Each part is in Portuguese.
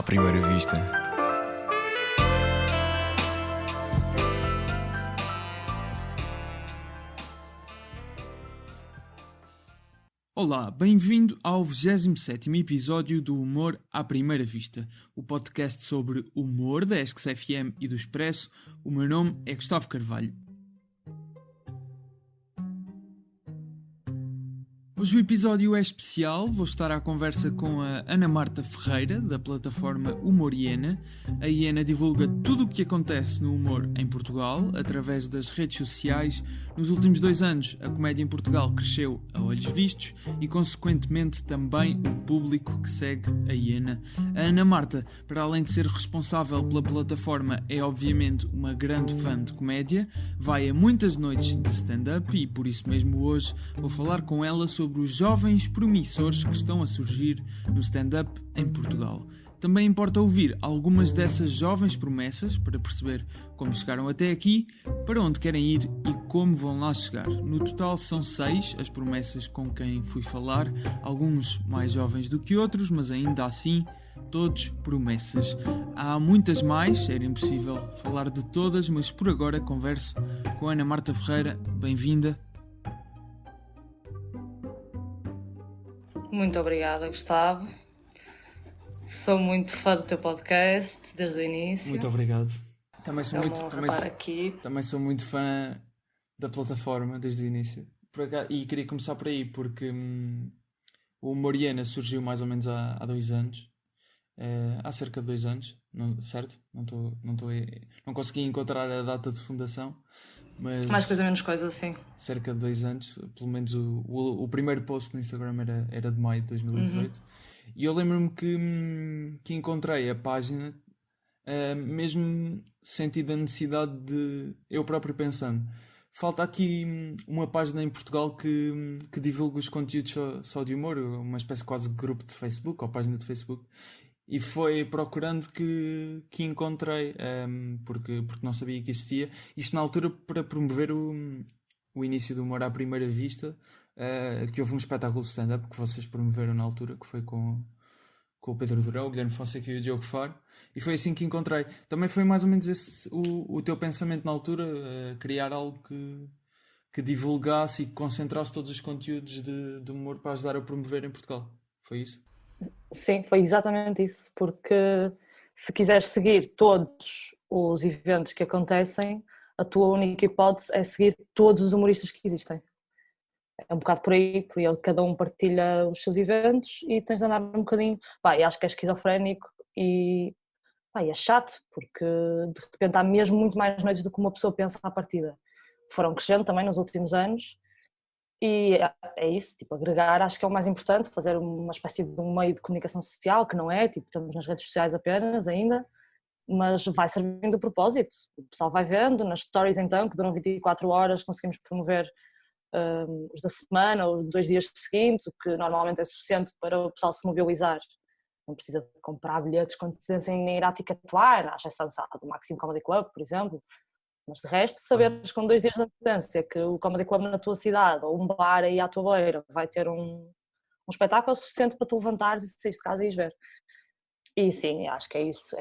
À primeira vista. Olá, bem-vindo ao 27º episódio do Humor à Primeira Vista, o podcast sobre humor da ESC-FM e do Expresso. O meu nome é Gustavo Carvalho. Hoje o episódio é especial, vou estar à conversa com a Ana Marta Ferreira, da plataforma Humor Iena. A Iena divulga tudo o que acontece no humor em Portugal, através das redes sociais. Nos últimos 2 anos, a comédia em Portugal cresceu a olhos vistos e, consequentemente, também o público que segue a Iena. A Ana Marta, para além de ser responsável pela plataforma, é obviamente uma grande fã de comédia, vai a muitas noites de stand-up e, por isso mesmo, hoje vou falar com ela sobre os jovens promissores que estão a surgir no stand-up em Portugal. Também importa ouvir algumas dessas jovens promessas para perceber como chegaram até aqui, para onde querem ir e como vão lá chegar. No total são 6 as promessas com quem fui falar, alguns mais jovens do que outros, mas ainda assim todos promessas. Há muitas mais, era impossível falar de todas, mas por agora converso com a Ana Marta Ferreira. Bem-vinda. Muito obrigada, Gustavo. Sou muito fã do teu podcast desde o início. Muito obrigado. Também sou muito fã da plataforma desde o início. E queria começar por aí, porque o Humor Iena surgiu mais ou menos há 2 anos. Há cerca de 2 anos, certo? Não consegui encontrar a data de fundação. Mas mais coisa, menos coisa, assim. Cerca de 2 anos, pelo menos o primeiro post no Instagram era de maio de 2018. E eu lembro-me que encontrei a página, mesmo sentindo a necessidade de eu próprio pensando. Falta aqui uma página em Portugal que divulga os conteúdos só de humor, uma espécie quase de grupo de Facebook, ou página de Facebook. E foi procurando que encontrei, porque não sabia que existia. Isto na altura para promover o início do Humor à Primeira Vista, que houve um espetáculo de stand-up que vocês promoveram na altura, que foi com o Pedro Durão, o Guilherme Fonseca e o Diogo Faro. E foi assim que encontrei. Também foi mais ou menos esse o teu pensamento na altura, criar algo que divulgasse e que concentrasse todos os conteúdos de humor para ajudar a promover em Portugal. Foi isso? Sim, foi exatamente isso, porque se quiseres seguir todos os eventos que acontecem, a tua única hipótese é seguir todos os humoristas que existem. É um bocado por aí, porque cada um partilha os seus eventos e tens de andar um bocadinho. E acho que é esquizofrénico e é chato, porque de repente há mesmo muito mais noites do que uma pessoa pensa à partida. Foram crescendo também nos últimos anos. E é isso, agregar acho que é o mais importante, fazer uma espécie de um meio de comunicação social, que não é, estamos nas redes sociais apenas ainda, mas vai servindo o propósito. O pessoal vai vendo, nas stories então, que duram 24 horas, conseguimos promover os da semana, os 2 dias seguintes, o que normalmente é suficiente para o pessoal se mobilizar. Não precisa de comprar bilhetes quando dizem ir à Ticketwire, à exceção do Maximum Comedy Club, por exemplo. Mas de resto, saberes com 2 dias de antecedência que o Comedy Club na tua cidade ou um bar aí à tua beira vai ter um espetáculo suficiente para tu levantares e saís de casa e ires ver. E sim, acho que é isso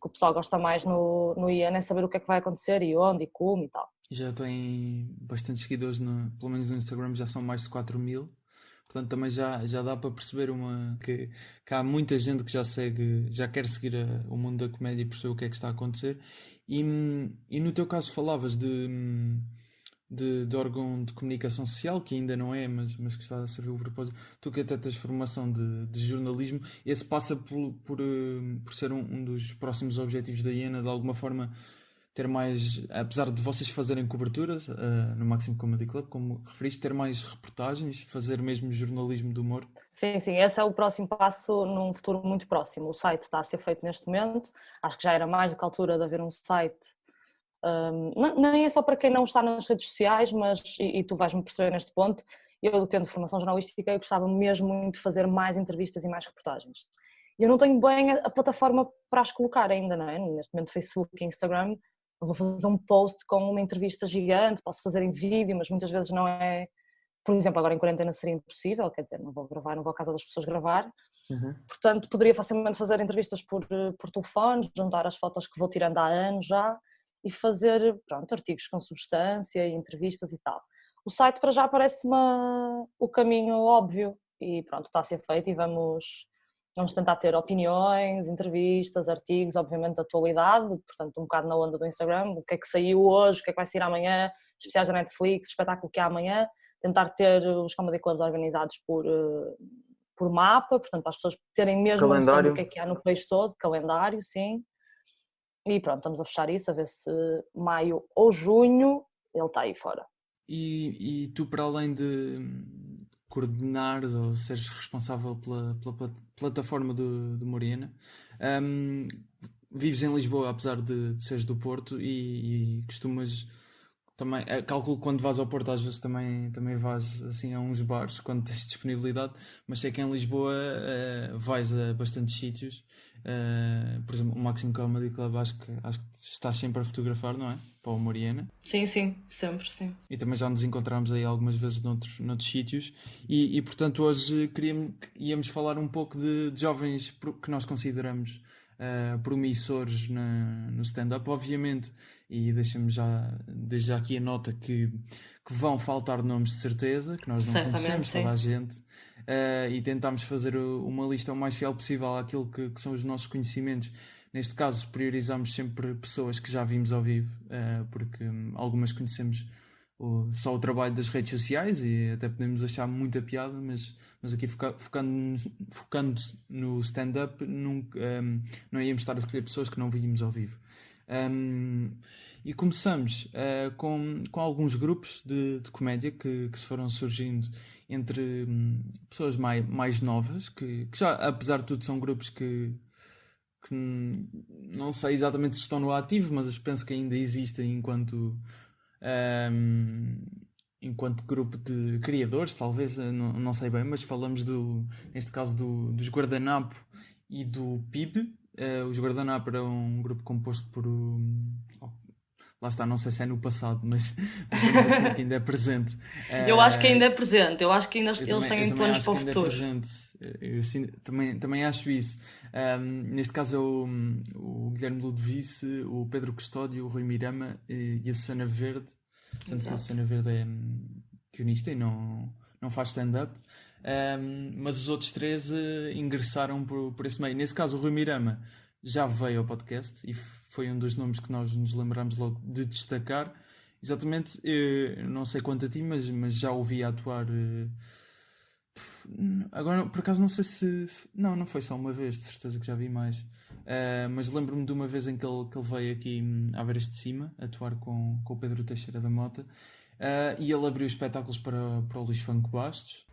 que o pessoal gosta mais no IEN, é saber o que é que vai acontecer e onde e como e tal. Já tem bastantes seguidores, pelo menos no Instagram já são mais de 4.000. Portanto, também já dá para perceber que há muita gente que já quer seguir o mundo da comédia e perceber o que é que está a acontecer. E no teu caso falavas de órgão de comunicação social, que ainda não é, mas que está a servir o propósito. Tu que até tens formação de jornalismo, esse passa por ser um dos próximos objetivos da Iena, de alguma forma ter mais, apesar de vocês fazerem coberturas no Maximum Comedy Club, como referiste, ter mais reportagens, fazer mesmo jornalismo de humor? Sim, esse é o próximo passo num futuro muito próximo. O site está a ser feito neste momento, acho que já era mais do que a altura de haver um site. Nem é só para quem não está nas redes sociais, mas, e tu vais-me perceber neste ponto, eu tendo formação jornalística, eu gostava mesmo muito de fazer mais entrevistas e mais reportagens. Eu não tenho bem a plataforma para as colocar ainda, não é? Neste momento Facebook e Instagram, eu vou fazer um post com uma entrevista gigante, posso fazer em vídeo, mas muitas vezes não é, por exemplo, agora em quarentena seria impossível, quer dizer, não vou à casa das pessoas gravar, Portanto, poderia facilmente fazer entrevistas por telefone, juntar as fotos que vou tirando há anos já e fazer, pronto, artigos com substância, entrevistas e tal. O site para já parece-me o caminho óbvio e pronto, está a ser feito e vamos tentar ter opiniões, entrevistas, artigos, obviamente de atualidade, portanto um bocado na onda do Instagram, o que é que saiu hoje, o que é que vai sair amanhã, especiais da Netflix, espetáculo que há amanhã, tentar ter os comedy clubs organizados por mapa, portanto para as pessoas terem mesmo noção do que há no país todo, calendário, sim. E pronto, estamos a fechar isso, a ver se maio ou junho ele está aí fora. E tu, para além de coordenares ou seres responsável pela plataforma do Morena, vives em Lisboa, apesar de seres do Porto, e costumas também, calculo que quando vais ao Porto às vezes também vais assim a uns bares quando tens disponibilidade, mas sei que em Lisboa vais a bastantes sítios, por exemplo o Máximo Comedy Club, acho que estás sempre a fotografar, não é? Para o Moriana. Sim, sempre, sim. E também já nos encontramos aí algumas vezes noutros sítios e portanto hoje íamos falar um pouco de jovens que nós consideramos promissores no stand-up, obviamente, e deixamos desde já aqui a nota que vão faltar nomes de certeza, que nós não conhecemos toda a gente, e tentámos fazer uma lista o mais fiel possível àquilo que são os nossos conhecimentos. Neste caso priorizamos sempre pessoas que já vimos ao vivo, porque algumas conhecemos só o trabalho das redes sociais e até podemos achar muita piada, mas aqui focando no stand-up não íamos estar a escolher pessoas que não víamos ao vivo. E começamos com alguns grupos de comédia que se foram surgindo entre pessoas mais novas, que já, apesar de tudo, são grupos que não sei exatamente se estão no ativo, mas penso que ainda existem enquanto grupo de criadores, talvez, não sei bem, mas falamos neste caso dos Guardanapo e do PIB. Os Guardanapo era um grupo composto por lá está, não sei se é no passado, mas vamos assumir que ainda é presente. Eu acho que ainda é presente, eu acho que ainda eles têm planos para o futuro. Eu também acho isso. Neste caso é o Guilherme Ludovice, o Pedro Custódio, o Rui Mirama e a Susana Verde. Portanto, que a Susana Verde é guionista e não faz stand-up. Mas os outros três ingressaram por esse meio. Nesse caso, o Rui Mirama já veio ao podcast e foi um dos nomes que nós nos lembramos logo de destacar. Exatamente, não sei quanto a ti, mas já ouvi atuar. Agora, por acaso, não sei se... Não foi só uma vez, de certeza que já vi mais. Mas lembro-me de uma vez em que ele veio aqui à Veras de Cima, atuar com o Pedro Teixeira da Mota. E ele abriu espetáculos para o Luís Franco Bastos.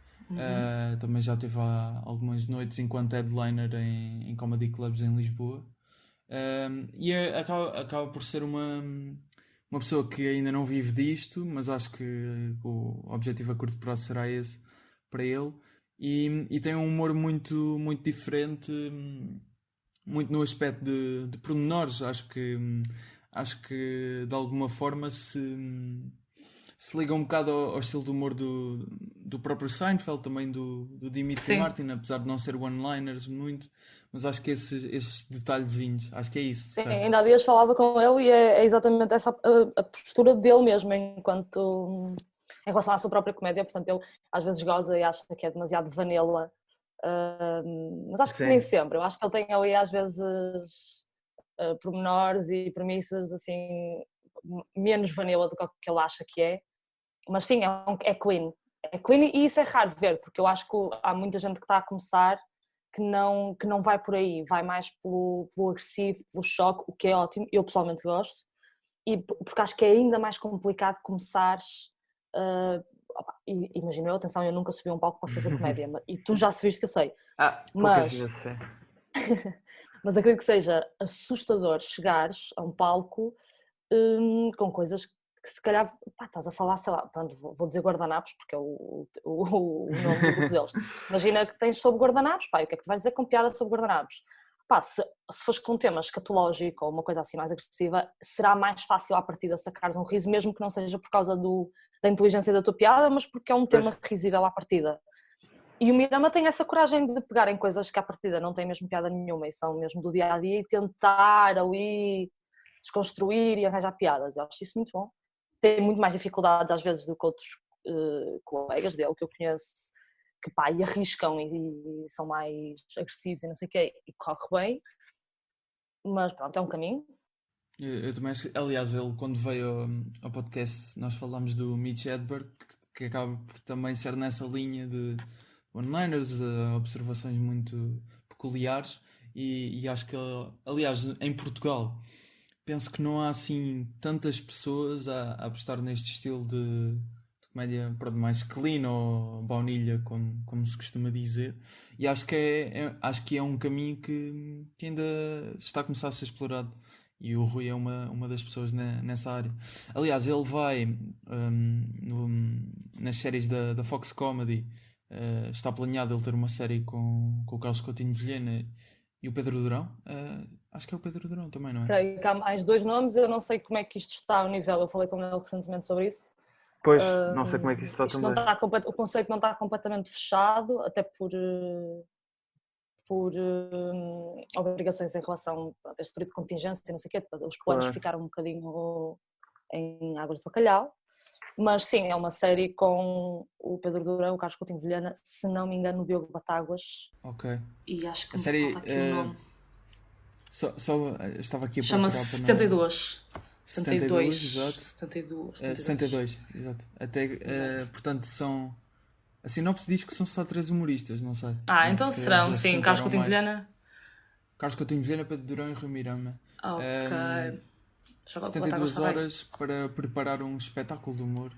Também já teve algumas noites enquanto headliner em comedy clubs em Lisboa. E acaba por ser uma pessoa que ainda não vive disto, mas acho que o objetivo a curto prazo será esse para ele. E tem um humor muito, muito diferente, muito no aspecto de pormenores. Acho que de alguma forma se liga um bocado ao estilo de humor do próprio Seinfeld, também do Dimitri Martin, apesar de não ser one-liners muito, mas acho que esses detalhezinhos, acho que é isso. Sim, ainda há dias falava com ele e é exatamente essa a postura dele mesmo, em relação à sua própria comédia. Portanto, ele às vezes goza e acha que é demasiado vanilla, mas acho que nem sempre. Eu acho que ele tem ali às vezes pormenores e premissas assim menos vanilla do que ele acha que é. Mas sim, é clean. É clean e isso é raro ver, porque eu acho que há muita gente que está a começar que não vai por aí, vai mais pelo agressivo, pelo choque, o que é ótimo, eu pessoalmente gosto, e porque acho que é ainda mais complicado começares. Imagina, atenção, eu nunca subi a um palco para fazer comédia, e tu já subiste que eu sei. Mas mas acredito que seja assustador chegares a um palco com coisas que se calhar estás a falar, sei lá, pronto, vou dizer guardanapos porque é o nome do grupo deles. Imagina que tens sobre guardanapos, o que é que tu vais dizer com piada sobre guardanapos? Se fores com um tema escatológico ou uma coisa assim mais agressiva, será mais fácil à partida sacares um riso, mesmo que não seja por causa da inteligência da tua piada, mas porque é um tema risível à partida. E o Mirama tem essa coragem de pegar em coisas que à partida não têm mesmo piada nenhuma e são mesmo do dia-a-dia e tentar ali desconstruir e arranjar piadas. Eu acho isso muito bom. Tem muito mais dificuldades às vezes do que outros colegas dele que eu conheço que pá, e arriscam e são mais agressivos e não sei o quê e corre bem. Mas pronto, é um caminho. Eu também acho, aliás, ele quando veio ao podcast, nós falámos do Mitch Hedberg, que acaba por também ser nessa linha de one-liners, observações muito peculiares, e acho que, aliás, em Portugal, penso que não há assim tantas pessoas a apostar neste estilo de comédia, pronto, mais clean ou baunilha, como se costuma dizer, e acho que acho que é um caminho que ainda está a começar a ser explorado. E o Rui é uma das pessoas nessa área. Aliás, ele vai nas séries da Fox Comedy. Está planeado ele ter uma série com o Carlos Coutinho Vilhena e o Pedro Durão. Acho que é o Pedro Durão também, não é? Creio que há mais 2 nomes, eu não sei como é que isto está ao nível, eu falei com ele recentemente sobre isso. Pois, não sei como é que isso está Isto também. não está o conceito não está completamente fechado, até por obrigações em relação a este período de contingência e não sei o quê, os planos ficaram um bocadinho em águas de bacalhau, mas sim, é uma série com o Pedro Durão, o Carlos Coutinho Vilhena, se não me engano o Diogo Batáguas. Ok. E acho que A me série, falta aqui o nome. Só estava aqui a Chama-se procurar para 72. 72, exato. 72, exato. Até, Exato. portanto, são... A sinopse diz que são só 3 humoristas, não sei. Então serão, sim, Carlos Coutinho Vilhena. Carlos Coutinho Vilhena, Pedro Durão e Rui Mirama. Ok. 72 horas para preparar um espetáculo de humor.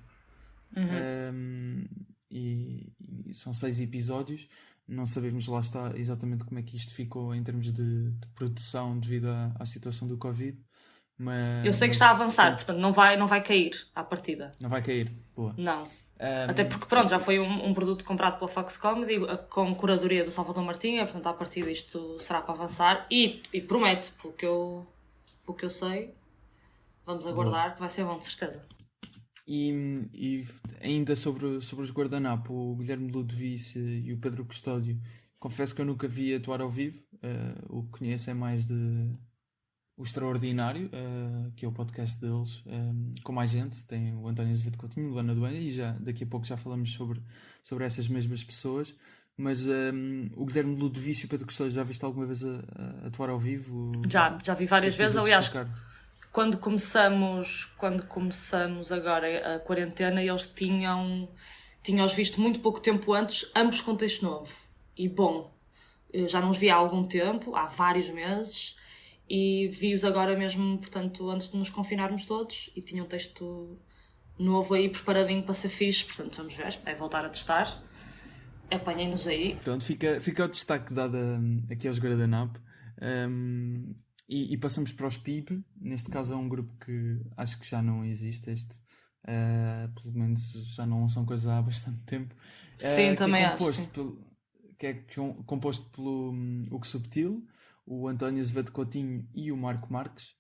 E são 6 episódios. Não sabemos, lá está, exatamente como é que isto ficou em termos de produção devido à situação do Covid. Mas, eu sei que está a avançar, portanto não vai cair à partida. Não vai cair, boa. Não. Até porque, pronto, já foi um produto comprado pela Fox Comedy com curadoria do Salvador Martinha, portanto, à partida isto será para avançar e promete, pelo que eu sei, vamos aguardar que vai ser bom, de certeza. E ainda sobre os guardanapo, o Guilherme Ludovice e o Pedro Custódio, confesso que eu nunca vi atuar ao vivo, o que conheço é mais de O Extraordinário, que é o podcast deles, com mais gente. Tem o António Azevedo Coutinho, Luana Duane, e daqui a pouco já falamos sobre essas mesmas pessoas. Mas o Guilherme Ludovice e o Pedro Custódio, já viste alguma vez a atuar ao vivo? Já vi várias vezes, aliás, quando começamos agora a quarentena, eles tinham-os visto muito pouco tempo antes, ambos com texto novo. E bom, já não os vi há algum tempo, há vários meses, e vi-os agora mesmo, portanto, antes de nos confinarmos todos, e tinham um texto novo aí, preparadinho para ser fixe, portanto, vamos ver, é voltar a testar. Apanhem-nos aí. Pronto, fica o destaque dado aqui aos Guardanapo. E passamos para os PIB. Neste caso é um grupo que acho que já não existe. Pelo menos já não são coisas há bastante tempo. Sim, também acho. Que é composto pelo Hugo Subtil, o António Azevedo Coutinho e o Marco Marques.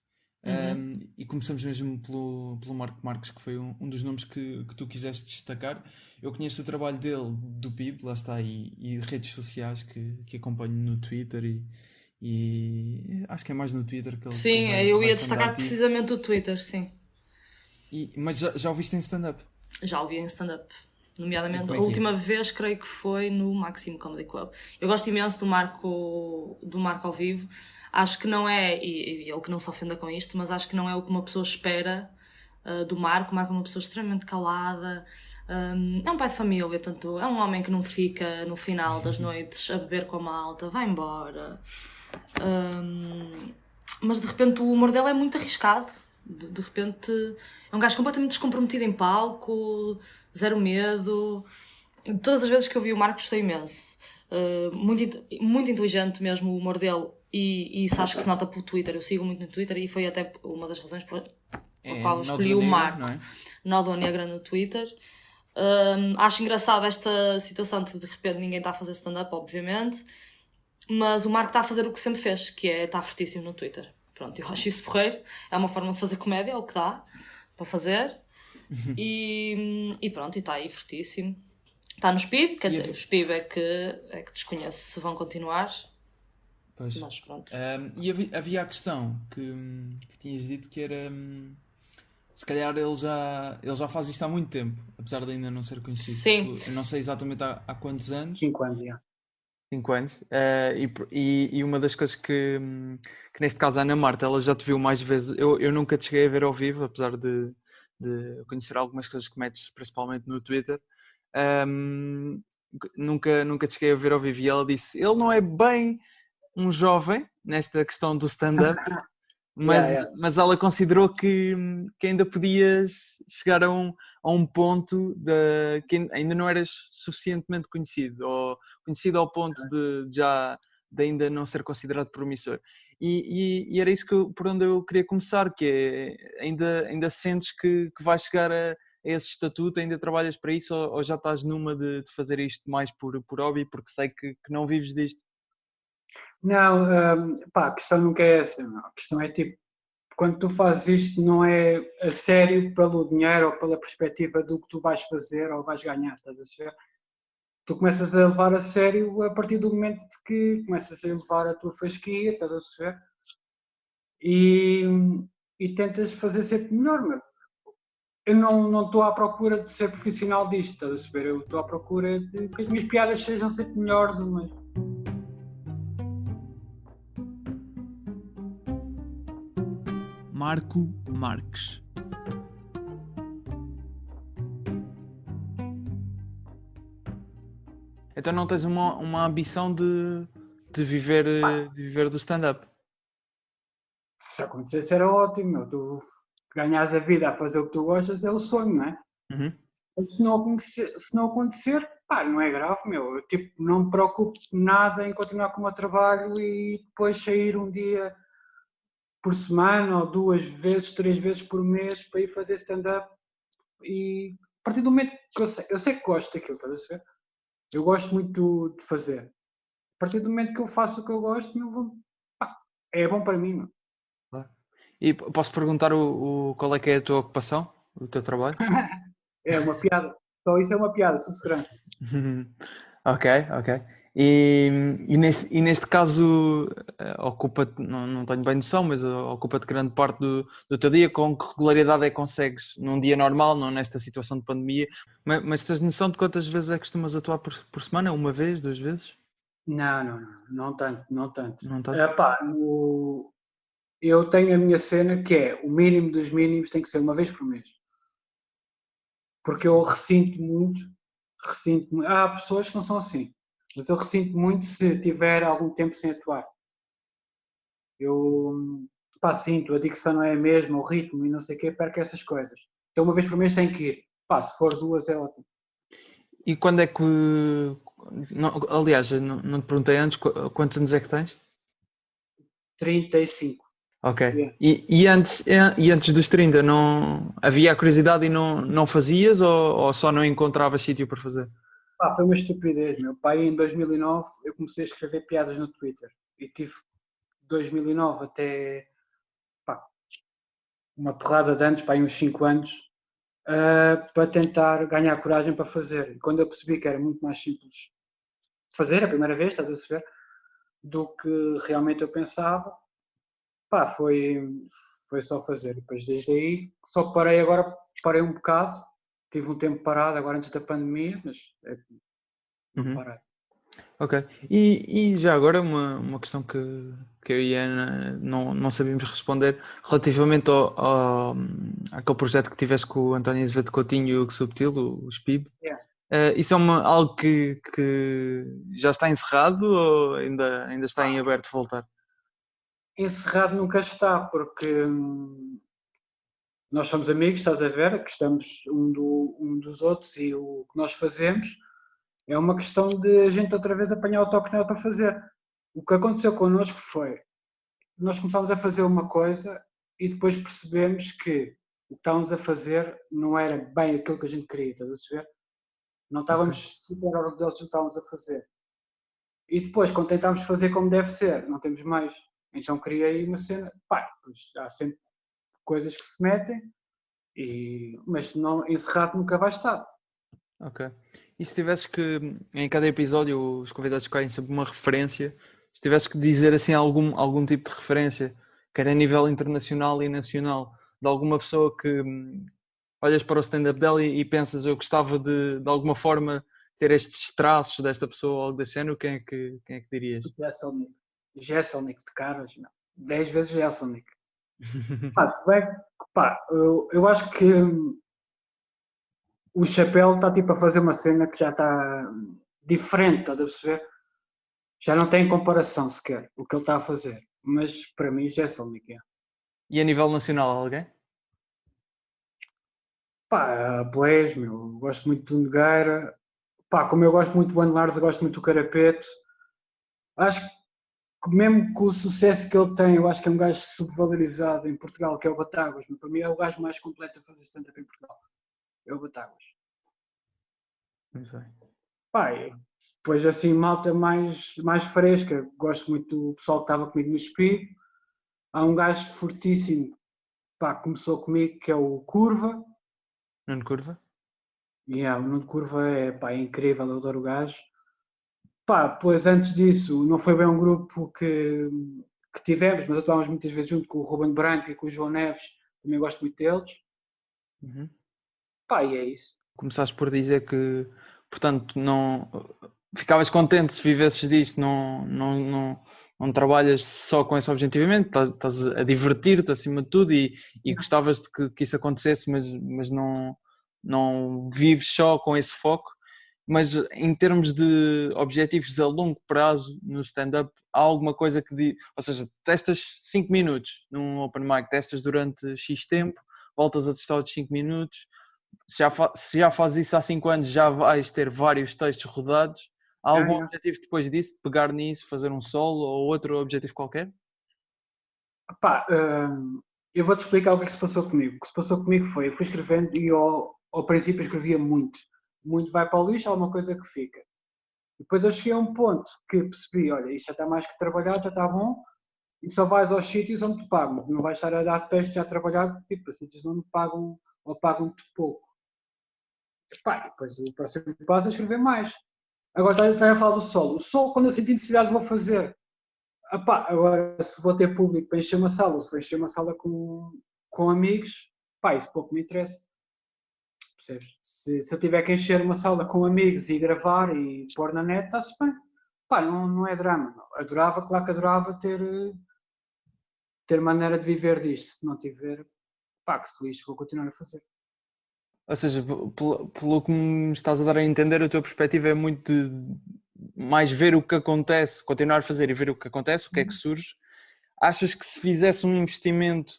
E começamos mesmo pelo Marco Marques, que foi um dos nomes que tu quiseste destacar. Eu conheço o trabalho dele do PIB, lá está, e redes sociais que acompanho no Twitter e acho que é mais no Twitter que ele... Sim, eu ia destacar precisamente o Twitter, sim. Mas já ouviste em stand-up? Já ouvi em stand-up, nomeadamente a última vez creio que foi no Maximo Comedy Club. Eu gosto imenso do Marco ao vivo. Acho que não é, e ele que não se ofenda com isto, mas acho que não é o que uma pessoa espera do Marco. O Marco é uma pessoa extremamente calada, é um pai de família, portanto é um homem que não fica no final das noites a beber com a malta, vai embora. Mas de repente o humor dele é muito arriscado. De repente é um gajo completamente descomprometido em palco, zero medo. Todas as vezes que eu vi o Marco gostei imenso. Muito inteligente mesmo o humor dele, e isso acho que se nota pelo Twitter. Eu sigo muito no Twitter e foi até uma das razões por qual eu escolhi o Marco. Nódoa Negra no Twitter. Acho engraçado esta situação de repente ninguém está a fazer stand-up, obviamente, mas o Marco está a fazer o que sempre fez, que é estar fortíssimo no Twitter. Pronto, eu acho isso porreiro, é uma forma de fazer comédia, é o que dá para fazer. E pronto, e está aí fortíssimo. Está no SPIB, quer dizer, o SPIB é que desconhece se vão continuar. Pois. Mas pronto. E havia a questão que tinhas dito que era... se calhar ele já faz isto há muito tempo, apesar de ainda não ser conhecido. Sim. Eu não sei exatamente há quantos anos. 5 anos, já. 5 anos. E uma das coisas que neste caso a Ana Marta, ela já te viu mais vezes. Eu nunca te cheguei a ver ao vivo, apesar de conhecer algumas coisas que metes, principalmente no Twitter. Nunca te cheguei a ver ao vivo. E ela disse, ele não é bem um jovem nesta questão do stand-up, mas ela considerou que ainda podias chegar a um ponto que ainda não eras suficientemente conhecido, ou conhecido ao ponto de ainda não ser considerado promissor. E era isso por onde eu queria começar, que é, ainda sentes que vais chegar a esse estatuto, ainda trabalhas para isso, ou já estás numa de fazer isto mais por hobby, porque sei que não vives disto? Não, a questão nunca é essa. Não. A questão é tipo, quando tu fazes isto, não é a sério pelo dinheiro ou pela perspectiva do que tu vais fazer ou vais ganhar, estás a ver? Tu começas a levar a sério a partir do momento que começas a elevar a tua fasquia, estás a ver? E tentas fazer sempre melhor, meu. Eu não estou à procura de ser profissional disto, estás a saber? Eu estou à procura de que as minhas piadas sejam sempre melhores, mas... Marco Marques. Então não tens uma ambição de viver do stand-up? Se acontecesse era ótimo, meu. Tu ganhas a vida a fazer o que tu gostas é o sonho, não é? Uhum. Se não acontecer, pá, não é grave, meu. Eu, tipo, não me preocupo nada em continuar com o meu trabalho e depois sair um dia por semana ou 2 vezes, 3 vezes por mês para ir fazer stand-up. E a partir do momento que eu sei que gosto daquilo, estás a ver? Eu gosto muito de fazer. A partir do momento que eu faço o que eu gosto, meu, pá, é bom para mim, meu. E posso perguntar qual é que é a tua ocupação, o teu trabalho? É uma piada. Só isso é uma piada, sou segurança. Ok. E neste caso, ocupa-te, não tenho bem noção, mas ocupa-te grande parte do teu dia. Com que regularidade é que consegues, num dia normal, não nesta situação de pandemia, mas tens noção de quantas vezes é que costumas atuar por semana? Uma vez, 2 vezes? Não tanto. Não tanto? Epá, eu tenho a minha cena que é o mínimo dos mínimos tem que ser uma vez por mês. Porque eu ressinto muito. Há pessoas que não são assim, mas eu ressinto muito se tiver algum tempo sem atuar. Eu sinto, a dicção não é a mesma, o ritmo e não sei o quê, perco essas coisas. Então uma vez por mês tem que ir. Se for 2 é ótimo. E quando é que... aliás, não te perguntei antes, quantos anos é que tens? 35. Ok. Yeah. E antes dos 30 não havia a curiosidade e não fazias ou só não encontravas sítio para fazer? Foi uma estupidez, meu. Em 2009 eu comecei a escrever piadas no Twitter e tive 2009 até uma porrada de anos, uns 5 anos, para tentar ganhar coragem para fazer. E quando eu percebi que era muito mais simples de fazer a primeira vez, estás a saber, do que realmente eu pensava, foi só fazer. Depois desde aí, só parei um bocado, tive um tempo parado agora antes da pandemia, mas não parei. Ok. E já agora uma questão que eu e a Ana não sabíamos responder relativamente àquele projeto que tiveste com o António Azevedo Coutinho e o Hugo Subtil, o SPIB. Yeah. Isso é algo que já está encerrado ou ainda está em aberto de voltar? Encerrado nunca está, porque nós somos amigos, estás a ver, gostamos um dos outros e o que nós fazemos é uma questão de a gente outra vez apanhar o toque nela para fazer. O que aconteceu connosco foi, nós começámos a fazer uma coisa e depois percebemos que o que estávamos a fazer não era bem aquilo que a gente queria, estás a ver? Não estávamos super orgulhosos do que estávamos a fazer. E depois, quando tentámos fazer como deve ser, não temos mais. Então criei uma cena, pois há sempre coisas que se metem, mas não, encerrado nunca vai estar. Ok. E se tivesses que, em cada episódio, os convidados escolhem sempre uma referência, se tivesses que dizer assim algum tipo de referência, quer a nível internacional e nacional, de alguma pessoa que olhas para o stand-up dela e pensas, eu gostava de alguma forma ter estes traços desta pessoa ou algo desse género, quem é que dirias? Jesselnik de caras, não. 10 vezes Jesselnik. Se bem, eu acho que o Chapéu está tipo a fazer uma cena que já está diferente, estás a perceber? Já não tem comparação sequer o que ele está a fazer. Mas para mim, Jesselnik é. E a nível nacional, alguém? Pois, meu, gosto muito do Nogueira. Como eu gosto muito do Anelard, eu gosto muito do Carapeto. Acho que mesmo com o sucesso que ele tem, eu acho que é um gajo subvalorizado em Portugal, que é o Batáguas. Mas para mim é o gajo mais completo a fazer stand-up em Portugal. É o Batáguas. Muito bem. Depois assim, malta mais fresca. Gosto muito do pessoal que estava comigo no Espírito. Há um gajo fortíssimo, começou comigo, que é o Curva. Nuno Curva? O Nuno Curva é incrível, eu adoro o gajo. Pois antes disso, não foi bem um grupo que tivemos, mas atuámos muitas vezes junto com o Ruben Branco e com o João Neves, também gosto muito deles. Uhum. E é isso. Começaste por dizer que, portanto, não ficavas contente se vivesses disto, não trabalhas só com esse objetivamente, estás a divertir-te acima de tudo e gostavas de que isso acontecesse, mas não vives só com esse foco. Mas em termos de objetivos a longo prazo no stand-up, há alguma coisa ou seja, testas 5 minutos num open mic, testas durante X tempo, voltas a testar outros 5 minutos. Se já fazes isso há 5 anos, já vais ter vários textos rodados. Há algum objetivo depois disso, de pegar nisso, fazer um solo ou outro objetivo qualquer? Eu vou-te explicar o que se passou comigo. O que se passou comigo foi, eu fui escrevendo e ao princípio escrevia muito. Muito vai para o lixo, há uma coisa que fica. Depois eu cheguei a um ponto que percebi, olha, isto já está mais que trabalhado, já está bom, e só vais aos sítios onde te pagam. Não vais estar a dar texto já trabalhado, tipo, os sítios não me pagam ou pagam-te pouco. Depois o próximo passo é escrever mais. Agora está a falar do solo. O solo, quando eu senti necessidade, vou fazer. Agora, se vou ter público para encher uma sala, ou se vou encher uma sala com amigos, isso pouco me interessa. Percebes? Se eu tiver que encher uma sala com amigos e gravar e pôr na net, está-se bem. Não é drama. Não. Adorava, claro que adorava ter maneira de viver disto. Se não tiver, que se lixe, vou continuar a fazer. Ou seja, pelo que me estás a dar a entender, a tua perspectiva é muito de mais ver o que acontece, continuar a fazer e ver o que acontece, o que é que surge. Achas que se fizesse um investimento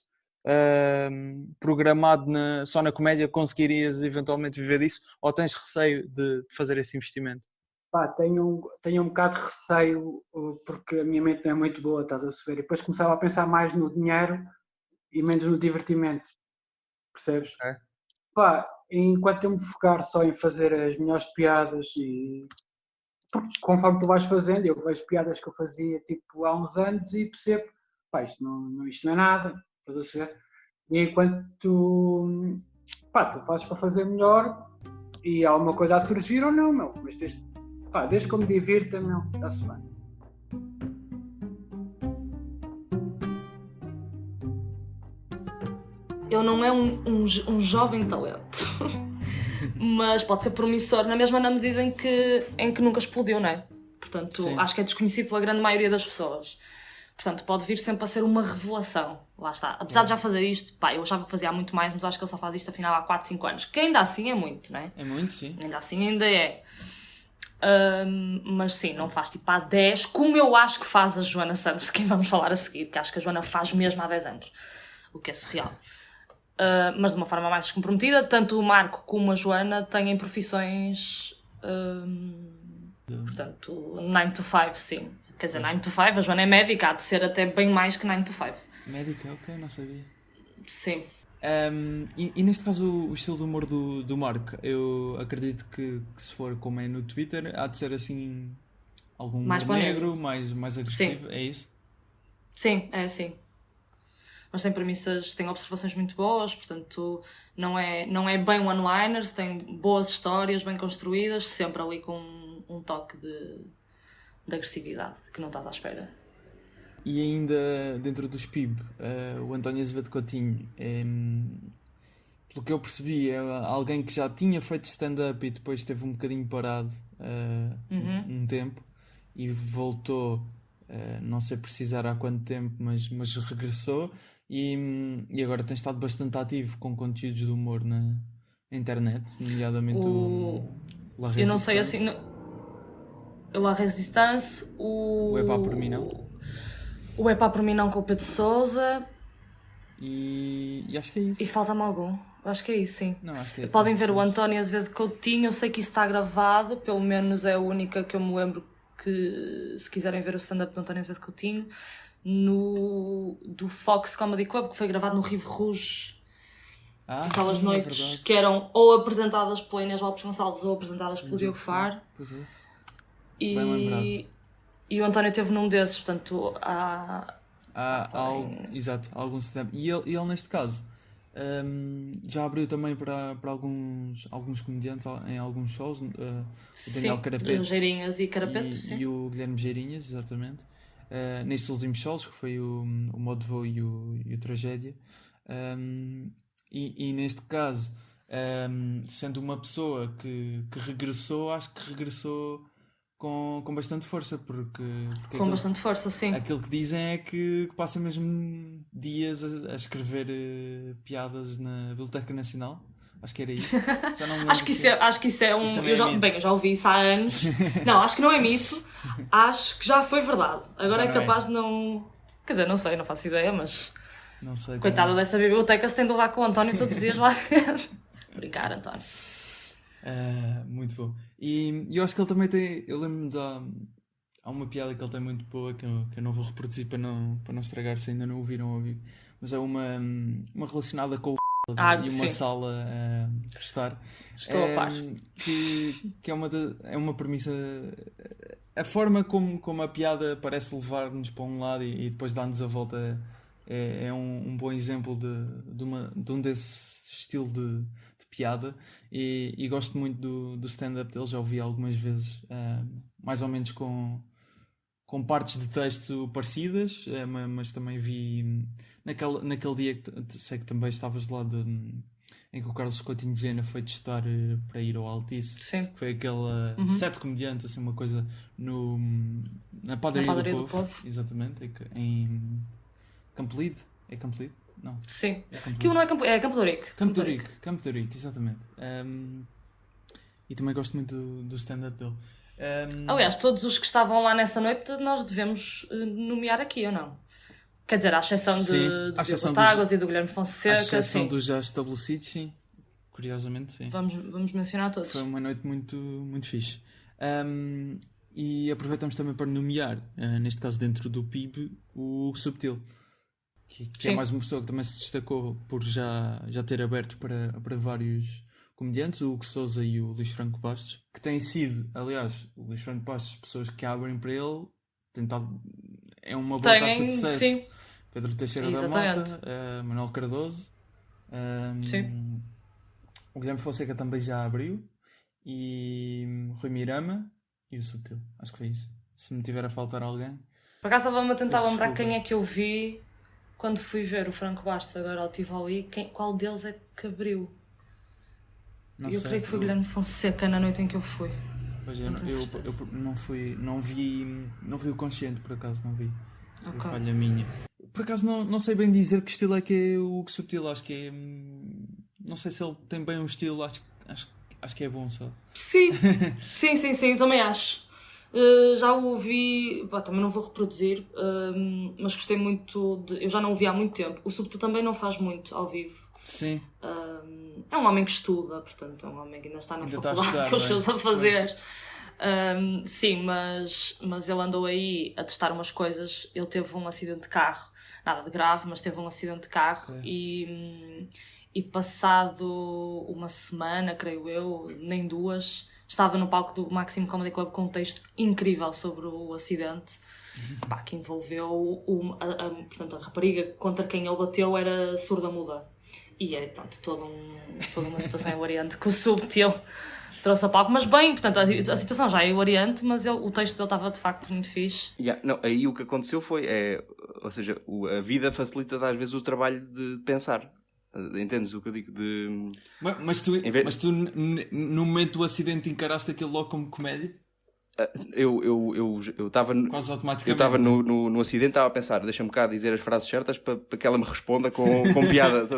programado só na comédia, conseguirias eventualmente viver disso? Ou tens receio de fazer esse investimento? Tenho um bocado de receio porque a minha mente não é muito boa, estás a saber? E depois começava a pensar mais no dinheiro e menos no divertimento, percebes? É. Enquanto eu me focar só em fazer as melhores piadas porque conforme tu vais fazendo, eu vejo piadas que eu fazia tipo há uns anos e percebo, isto não é nada, estás a saber? E enquanto tu fazes para fazer melhor e há alguma coisa a surgir ou não, meu, mas desde que eu me divirta, meu, está-se bem. Eu não é um jovem talento, mas pode ser promissor na medida em que nunca explodiu, não é? Portanto, sim, acho que é desconhecido pela grande maioria das pessoas. Portanto, pode vir sempre a ser uma revelação. Lá está. Apesar de já fazer isto, eu achava que fazia muito mais, mas acho que ele só faz isto afinal há 4, 5 anos. Que ainda assim é muito, não é? É muito, sim. Ainda assim ainda é. Mas sim, não faz tipo há 10, como eu acho que faz a Joana Santos, de quem vamos falar a seguir, que acho que a Joana faz mesmo há 10 anos. O que é surreal. Mas de uma forma mais descomprometida, tanto o Marco como a Joana têm profissões, portanto, 9 to 5, sim. Quer dizer, 9 to 5, a Joana é médica, há de ser até bem mais que 9 to 5. Médica, ok, não sabia. Sim. E neste caso o estilo de humor do Marco, eu acredito que se for como é no Twitter, há de ser assim, algum mais humor negro, mais agressivo, sim. É isso? Sim, é assim. mas tem premissas, tem observações muito boas, portanto não é bem one-liners, tem boas histórias, bem construídas, sempre ali com um toque de agressividade que não estás à espera. E ainda dentro dos PIB, o António Azevedo Coutinho, pelo que eu percebi, é alguém que já tinha feito stand-up e depois esteve um bocadinho parado um tempo e voltou, não sei precisar há quanto tempo, mas regressou e agora tem estado bastante ativo com conteúdos de humor na internet, nomeadamente La Resistance. Eu não sei assim... O La Resistance, o Epá por mim não. O Epá por mim não com o Pedro Sousa. E acho que é isso. E falta-me algum. Acho que é isso, sim. Não, acho que é, podem ver o António Azevedo Coutinho. Eu sei que isso está gravado, pelo menos é a única que eu me lembro que, se quiserem ver o stand-up do António Azevedo Coutinho, do Fox Comedy Club, que foi gravado no Rive Rouge. Aquelas sim, noites que eram ou apresentadas pela Inês Lopes Gonçalves ou apresentadas pelo Diogo Faro. Pois é. E... Bem lembrado. E o António teve num desses, portanto exato, algum stand-up. E ele neste caso já abriu também para alguns comediantes em alguns shows, o Daniel Carapetes, Geirinhas e Carapetes, e o Guilherme Geirinhas, exatamente, nestes últimos shows, que foi o Modo Voo e o Tragédia, e neste caso, sendo uma pessoa que regressou, acho que regressou com bastante força, porque com bastante força, sim. Aquilo que dizem é que passa mesmo dias a escrever piadas na Biblioteca Nacional. Acho que era isso. Já não me acho que isso é um... eu já ouvi isso há anos. Não, acho que não é mito. Acho que já foi verdade. Agora é capaz de não... Quer dizer, não sei, não faço ideia, mas... Não sei. Coitada dessa biblioteca, se tem de levar com o António todos os dias lá. Brincar, António. Muito bom. E eu acho que ele também tem... Eu lembro-me há uma piada que ele tem muito boa que eu não vou reproduzir para não estragar, se ainda não ouviram ouvir. Mas é uma relacionada com o e uma sala a estar. Estou a par. Que é uma premissa... A forma como a piada parece levar-nos para um lado e depois dá-nos a volta é um bom exemplo de um desse estilo de piada e gosto muito do stand-up dele, já ouvi algumas vezes, mais ou menos com partes de texto parecidas, mas também vi naquele dia que sei que também estavas lá em que o Carlos Coutinho Vilhena foi testar para ir ao Altice. Sim. Foi aquela 7 comediantes, assim, uma coisa na Padaria do Povo. Exatamente, em Campolide. É Campolide? Não. Sim. É Aquilo não é Campo, é Campo de Ourique. Campo de Ourique, exatamente. E também gosto muito do stand-up dele. Aliás, todos os que estavam lá nessa noite nós devemos nomear aqui, ou não? Quer dizer, à exceção do Diogo Táguas e do Guilherme Fonseca. À exceção dos já estabelecidos, sim. Curiosamente, sim. Vamos mencionar todos. Foi uma noite muito, muito fixe. E aproveitamos também para nomear, neste caso dentro do PIB, o Hugo Subtil. Que é mais uma pessoa que também se destacou por já ter aberto para vários comediantes, o Hugo Sousa e o Luís Franco Bastos, que têm sido, aliás, o Luís Franco Bastos, pessoas que abrem para ele, é uma boa taxa de sucesso. Sim. Pedro Teixeira da Mota, Manuel Cardoso, sim. O Guilherme Fonseca também já abriu, e Rui Mirama e o Subtil. Acho que foi isso. Se me tiver a faltar alguém. Por acaso estava-me a tentar lembrar quem é que eu vi quando fui ver o Franco Bastos agora ao Tivoli, qual deles é que abriu? Eu creio que foi o Guilherme Fonseca na noite em que eu fui. Pois é, eu não vi o Consciente, por acaso, não vi. Foi falha minha. Por acaso não sei bem dizer que estilo é que é o Hugo Subtil, acho que é... Não sei se ele tem bem um estilo, acho que é bom só. Sim, também acho. Já o ouvi, também não vou reproduzir, mas gostei muito eu já não o vi há muito tempo. O Subtil também não faz muito ao vivo. Sim. É um homem que estuda, portanto, é um homem que ainda está na faculdade com os seus a fazer. Sim, mas ele andou aí a testar umas coisas. Ele teve um acidente de carro, nada de grave, mas teve um acidente de carro e passado uma semana, creio eu, nem duas, estava no palco do Maximum Comedy Club com um texto incrível sobre o acidente, que envolveu portanto, a rapariga contra quem ele bateu era surda-muda. E é, pronto, toda uma situação hilariante que o Subtil trouxe a palco. Mas bem, portanto, a situação já é hilariante, mas o texto dele estava de facto muito fixe. Não, aí o que aconteceu foi, ou seja, a vida facilita às vezes o trabalho de pensar. Entendes o que eu digo? Mas tu no momento do acidente encaraste aquilo logo como comédia? Eu estava quase automaticamente. Eu estava no acidente, estava a pensar, deixa-me cá dizer as frases certas para que ela me responda com piada.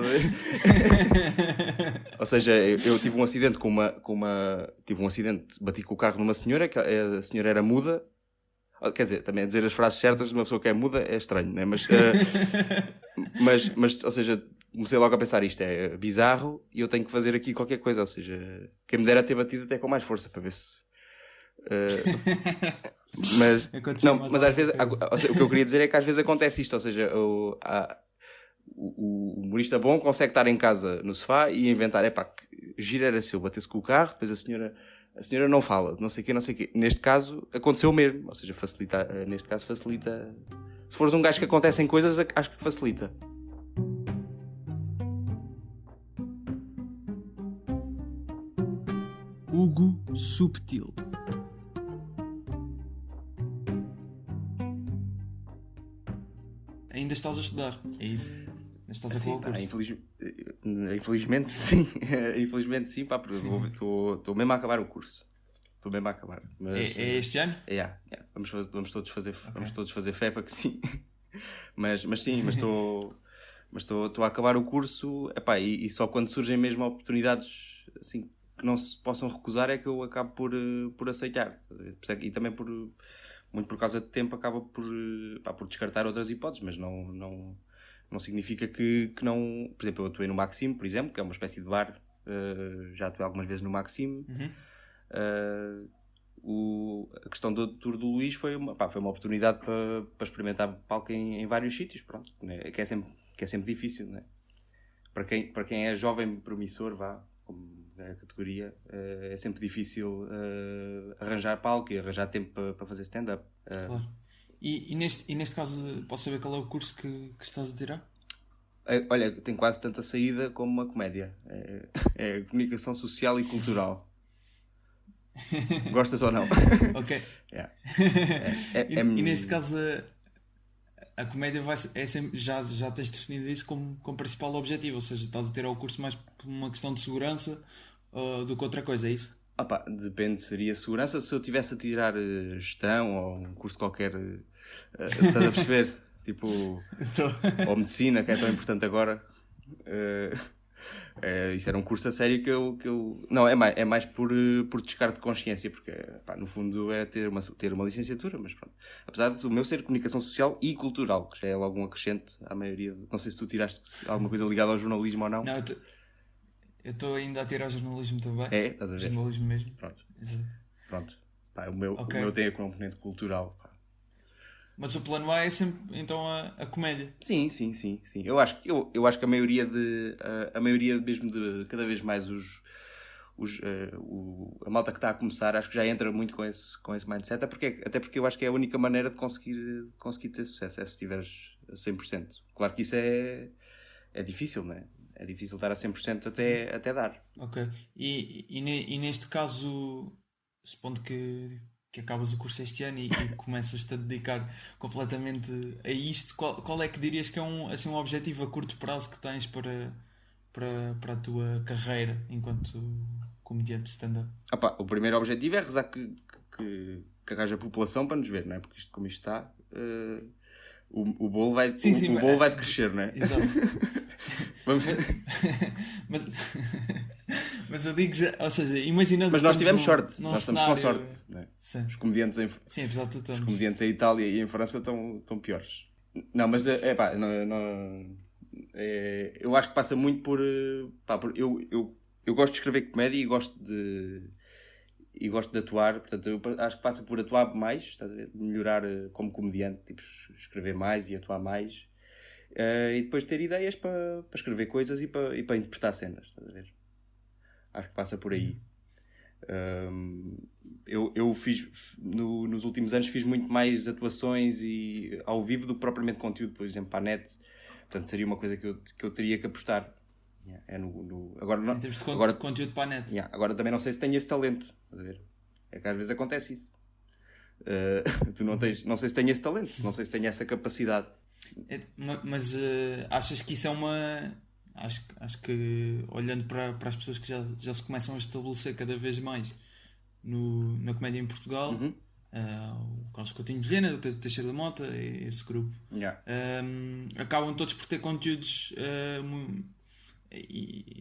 Ou seja, eu tive um acidente tive um acidente, bati com o carro numa senhora, que a senhora era muda. Quer dizer, também dizer as frases certas de uma pessoa que é muda é estranho, né? Mas ou seja, comecei logo a pensar, isto é bizarro e eu tenho que fazer aqui qualquer coisa. Ou seja, quem me dera ter batido até com mais força para ver se... mas às vezes, ou seja, o que eu queria dizer é que às vezes acontece isto, ou seja, o humorista bom consegue estar em casa no sofá e inventar, que giro era se eu batesse com o carro, depois a senhora não fala, não sei o quê. Neste caso aconteceu mesmo, ou seja, facilita. Se fores um gajo que acontecem coisas, acho que facilita. Hugo Subtil. Ainda estás a estudar, é isso? Ainda estás a acabar o curso? Infelizmente sim. Infelizmente sim, porque estou mesmo a acabar o curso. Estou mesmo a acabar. Mas, é este ano? Vamos todos fazer fé para que sim. mas estou a acabar o curso, e só quando surgem mesmo oportunidades assim que não se possam recusar é que eu acabo por aceitar. E também muito por causa de tempo acaba por descartar outras hipóteses, mas não significa que não... Por exemplo, eu atuei no Maxime, por exemplo, que é uma espécie de bar. Já atuei algumas vezes no Maxime. A questão do Tour do Luís foi uma oportunidade para experimentar palco em vários sítios, pronto, né? que é sempre difícil, né? Para quem é jovem promissor, como é a categoria, é sempre difícil arranjar palco e arranjar tempo para fazer stand-up. Claro. E neste caso, posso saber qual é o curso que estás a tirar? Olha, tem quase tanta saída como uma comédia. É comunicação social e cultural. Gostas ou não? Ok. Yeah. E neste caso a comédia é sempre, já tens definido isso como principal objetivo, ou seja, estás a ter ao curso mais por uma questão de segurança do que outra coisa, é isso? Depende, seria segurança se eu estivesse a tirar gestão ou um curso qualquer, estás a perceber? Tipo, ou medicina, que é tão importante agora. Isso era um curso a sério que eu... Não, é mais por descarte de consciência, porque no fundo é ter uma licenciatura, mas pronto. Apesar do meu ser comunicação social e cultural, que já é logo um acrescente à maioria. Não sei se tu tiraste alguma coisa ligada ao jornalismo ou não. Não, eu estou ainda a tirar jornalismo também. Estás a ver? Jornalismo mesmo. Pronto. Exato. Pronto. O meu tem a componente cultural. Mas o plano A é sempre, então, a comédia. Sim. Eu acho que a maioria mesmo de cada vez mais a malta que está a começar, acho que já entra muito com esse mindset, até porque eu acho que é a única maneira de conseguir ter sucesso, é se estiveres a 100%. Claro que isso é difícil, não é? É difícil estar a 100% até dar. Ok. E neste caso, supondo que acabas o curso este ano e começas-te a dedicar completamente a isto, qual é que dirias que é um objetivo a curto prazo que tens para a tua carreira enquanto comediante de stand-up? O primeiro objetivo é rezar que haja população para nos ver, não é? Porque como isto está, o bolo vai de crescer, não é? Exato. Mas eu digo já, ou seja, imaginando. Mas nós tivemos sorte, nós estamos com cenário... sorte. Né? Os comediantes os comediantes em Itália e em França estão piores. Não, mas eu acho que passa muito por eu gosto de escrever comédia e gosto de atuar, portanto eu acho que passa por atuar mais, estás a ver? Melhorar como comediante, tipo, escrever mais e atuar mais. E depois ter ideias para escrever coisas e para interpretar cenas, estás a ver? Acho que passa por aí. Eu fiz, nos últimos anos, fiz muito mais atuações e ao vivo do que propriamente conteúdo, por exemplo, para a net. Portanto, seria uma coisa que eu teria que apostar. É agora, Em termos de conteúdo para a net. Agora também não sei se tenho esse talento. Estás a ver? É que às vezes acontece isso. Tu não sei se tenho esse talento, não sei se tenho essa capacidade. Mas achas que isso é uma... Acho que olhando para as pessoas que já se começam a estabelecer cada vez mais na comédia em Portugal, o Carlos Coutinho de Vilhena, o Pedro Teixeira da Mota, esse grupo, acabam todos por ter conteúdos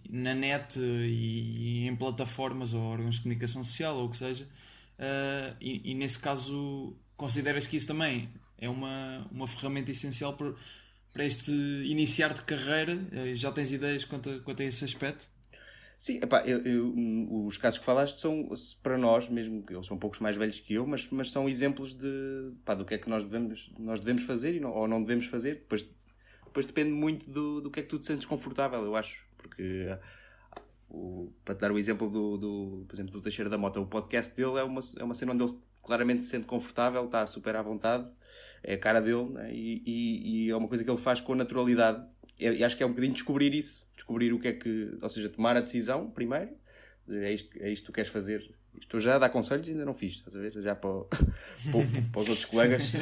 na net e em plataformas ou órgãos de comunicação social ou o que seja, e nesse caso consideras que isso também é uma ferramenta essencial para este iniciar de carreira? Já tens ideias quanto a esse aspecto? Sim, os casos que falaste são, para nós, mesmo que eles são poucos mais velhos que eu, mas são exemplos do que é que nós devemos fazer ou não devemos fazer. Depois depende muito do que é que tu te sentes confortável, eu acho. Porque, para te dar o exemplo por exemplo, do Teixeira da Mota, o podcast dele é uma cena onde ele claramente se sente confortável, está super à vontade, é a cara dele, né? E é uma coisa que ele faz com naturalidade. E acho que é um bocadinho descobrir isso, descobrir o que é que, ou seja, tomar a decisão primeiro, é isto que tu queres fazer. Estou já a dar conselhos e ainda não fiz, estás a ver? Já para os outros colegas,